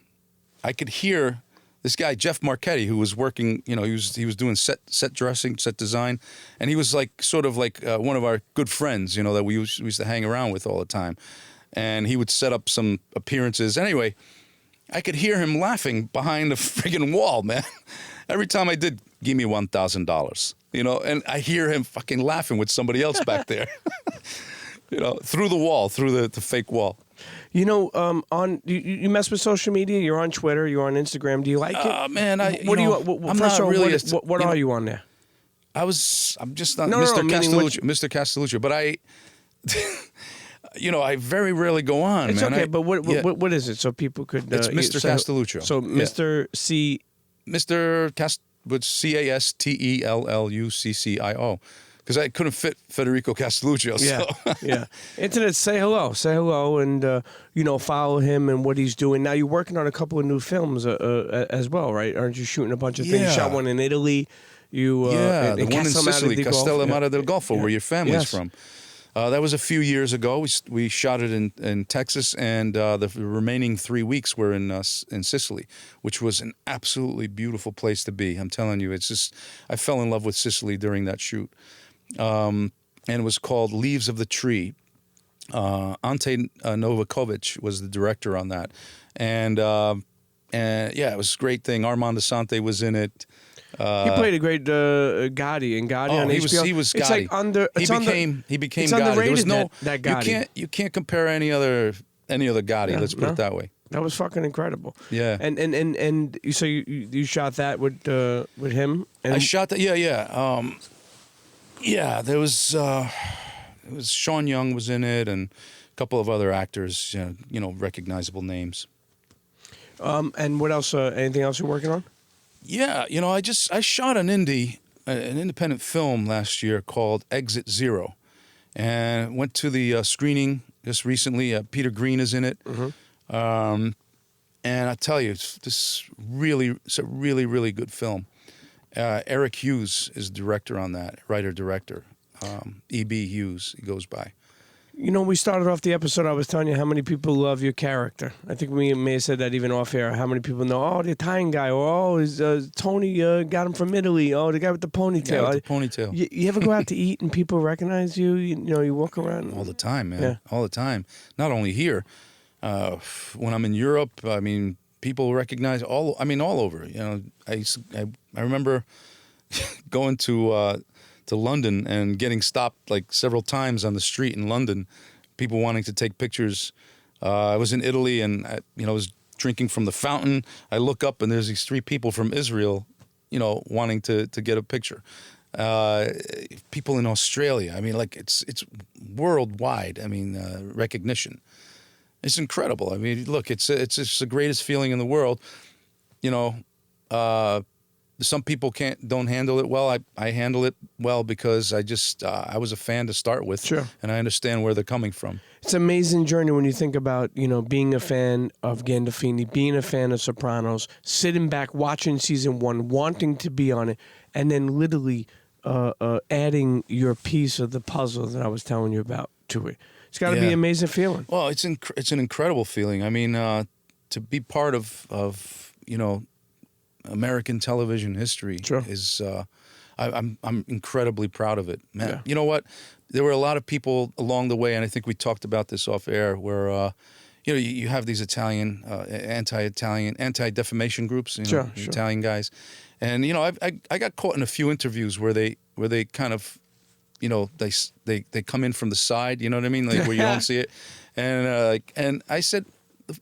I could hear this guy, Jeff Marchetti, who was working, he was doing set dressing, set design, and he was sort of like one of our good friends, that we used to hang around with all the time. And he would set up some appearances. Anyway, I could hear him laughing behind the friggin' wall, man. Every time I did, give me $1,000, and I hear him fucking laughing with somebody else back there, through the wall, through the fake wall. You mess with social media. You're on Twitter. You're on Instagram. Do you like it? Man, What are you on there? I'm just not Mr. Castelluccio. Mr. Castelluccio, but I very rarely go on. It's man. okay, but what is it so people could? It's Mr. Castelluccio. So Mr. C. Mr. Castelluccio. Because I couldn't fit Federico Castelluccio. So. Yeah. Internet, say hello, and follow him and what he's doing. Now you're working on a couple of new films as well, right? Aren't you shooting a bunch of things? Yeah. Shot one in Italy. the one in Castellamare Sicily, del Golfo. Castellamare del Golfo, where your family's Yes. from. That was a few years ago. We shot it in Texas, and the remaining 3 weeks were in Sicily, which was an absolutely beautiful place to be. I'm telling you, it's just I fell in love with Sicily during that shoot, and it was called Leaves of the Tree. Ante Novakovic was the director on that, and yeah, it was a great thing. Armand Asante was in it. He played a great Gotti on HBO. He was Gotti. It's like he became it's Gotti. There underrated, was no that Gotti. You can't compare any other Gotti. Let's put it that way. That was fucking incredible. Yeah. And so you shot that with him. And I shot that. Yeah. Yeah. There was it was Sean Young was in it, and a couple of other actors. Recognizable names. And what else? Anything else you're working on? Yeah, I shot an independent film last year called Exit Zero, and went to the screening just recently. Peter Green is in it, and I tell you, it's a really, really good film. Eric Hughes is director on that, writer-director. E.B. Hughes, he goes by. We started off the episode, I was telling you how many people love your character. I think we may have said that even off air. How many people know, the Italian guy, or Tony got him from Italy, the guy with the ponytail. You ever go out to eat and people recognize you? You walk around. All the time, man. Yeah. All the time. Not only here. When I'm in Europe, I mean, people recognize all over. I remember going to London and getting stopped like several times on the street in London, people wanting to take pictures. I was in Italy and I was drinking from the fountain. I look up and there's these 3 people from Israel, wanting to get a picture. People in Australia. I mean, like it's worldwide. I mean, recognition. It's incredible. I mean, look, it's the greatest feeling in the world. Some people don't handle it well. I handle it well because I was a fan to start with. Sure. And I understand where they're coming from. It's an amazing journey when you think about, being a fan of Gandolfini, being a fan of Sopranos, sitting back, watching season 1, wanting to be on it, and then literally adding your piece of the puzzle that I was telling you about to it. It's got to be an amazing feeling. Well, it's an incredible feeling. I mean, to be part of American television history is I'm incredibly proud of it, man. Yeah. You know what? There were a lot of people along the way, and I think we talked about this off air, where you have these Italian anti-defamation groups, Italian guys, and I got caught in a few interviews where they kind of they come in from the side, you know what I mean, like where you don't see it, and I said,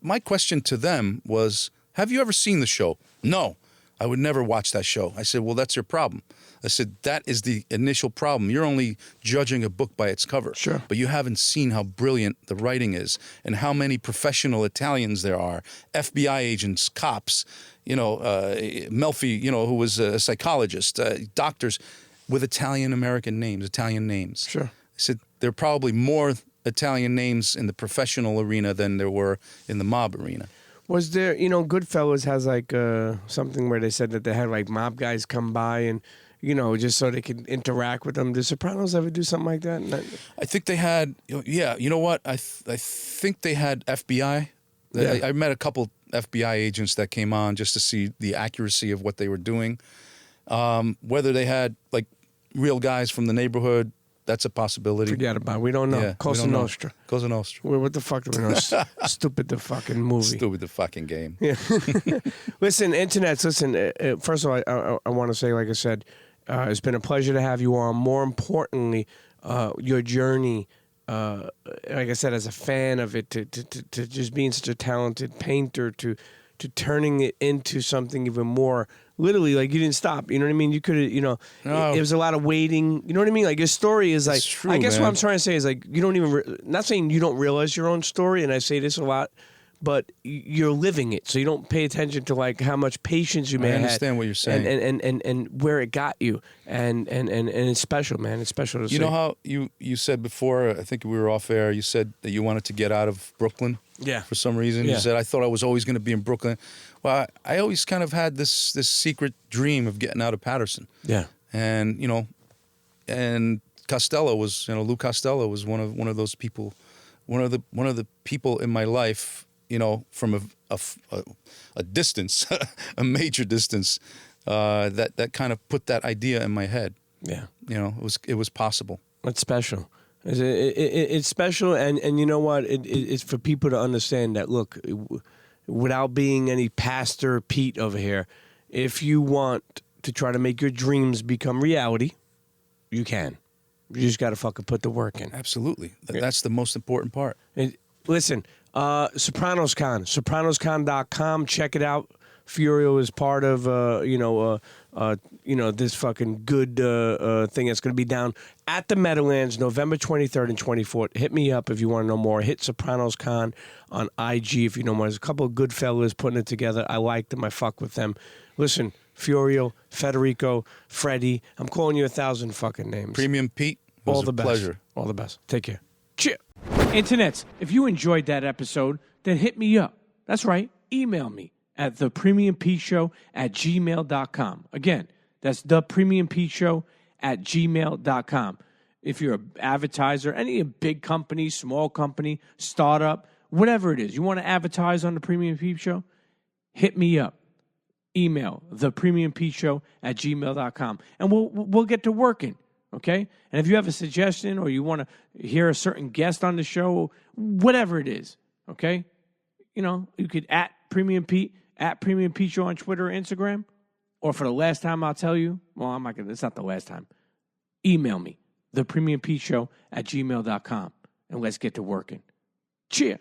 my question to them was, have you ever seen the show? No. I would never watch that show. I said, well, that's your problem. I said, that is the initial problem. You're only judging a book by its cover. Sure. But you haven't seen how brilliant the writing is and how many professional Italians there are. FBI agents, cops, Melfi, who was a psychologist, doctors with Italian-American names, Italian names. Sure. I said, there are probably more Italian names in the professional arena than there were in the mob arena. Was there, Goodfellas has like something where they said that they had like mob guys come by and, just so they could interact with them. Did Sopranos ever do something like that? I think they had, you know what? I think they had FBI. Yeah. I met a couple FBI agents that came on just to see the accuracy of what they were doing. Whether they had like real guys from the neighborhood, that's a possibility. Forget about it. We don't know. Yeah, Cosa Nostra. Cosa Nostra. What the fuck do we know? Stupid the fucking movie. Stupid the fucking game. Yeah. Listen, internets, first of all, I want to say, like I said, it's been a pleasure to have you on. More importantly, your journey, like I said, as a fan of it, to just being such a talented painter, to turning it into something even more. Literally, like, you didn't stop. You know what I mean? You could have, No. It was a lot of waiting. You know what I mean? Like, your story is like, It's true, I guess man. what I'm trying to say is, like, you don't even, not saying you don't realize your own story, and I say this a lot, but you're living it. So you don't pay attention to, like, how much patience you may have had. I understand what you're saying. And where it got you. And it's special, man. It's special to see. You know how you said before, I think we were off air, you said that you wanted to get out of Brooklyn? Yeah. For some reason. Yeah. You said, I thought I was always going to be in Brooklyn. Well, I always kind of had this secret dream of getting out of Patterson. Yeah. And and Costello was, Lou Costello was one of those people, one of the people in my life, from a distance, a major distance, that kind of put that idea in my head. Yeah. It was possible. It's special. It's special, and you know what? It's for people to understand that, look, without being any Pastor Pete over here, if you want to try to make your dreams become reality, you can. You just got to fucking put the work in. Absolutely. That's the most important part. Listen, SopranosCon, sopranoscon.com. Check it out. Furio is part of, this fucking good thing that's going to be down at the Meadowlands, November 23rd and 24th. Hit me up if you want to know more. Hit SopranosCon on IG if you know more. There's a couple of good fellas putting it together. I like them. I fuck with them. Listen, Furio, Federico, Freddie. I'm calling you 1,000 fucking names. Premium Pete, it was all the a best. pleasure. All the best. Take care. Cheers. Internets, if you enjoyed that episode, then hit me up. That's right. Email me at thepremiumpeteshow@gmail.com. Again, that's thepremiumpeteshow@gmail.com. If you're an advertiser, any big company, small company, startup, whatever it is, you want to advertise on the Premium Pete Show, hit me up. Email thepremiumpeteshow@gmail.com, and we'll get to working, okay? And if you have a suggestion or you want to hear a certain guest on the show, whatever it is, okay? You could at Premium Pete Show on Twitter or Instagram, or for the last time I'll tell you, well, I'm not gonna. It's not the last time. Email me thepremiumpeteshow@gmail.com, and let's get to working. Cheers.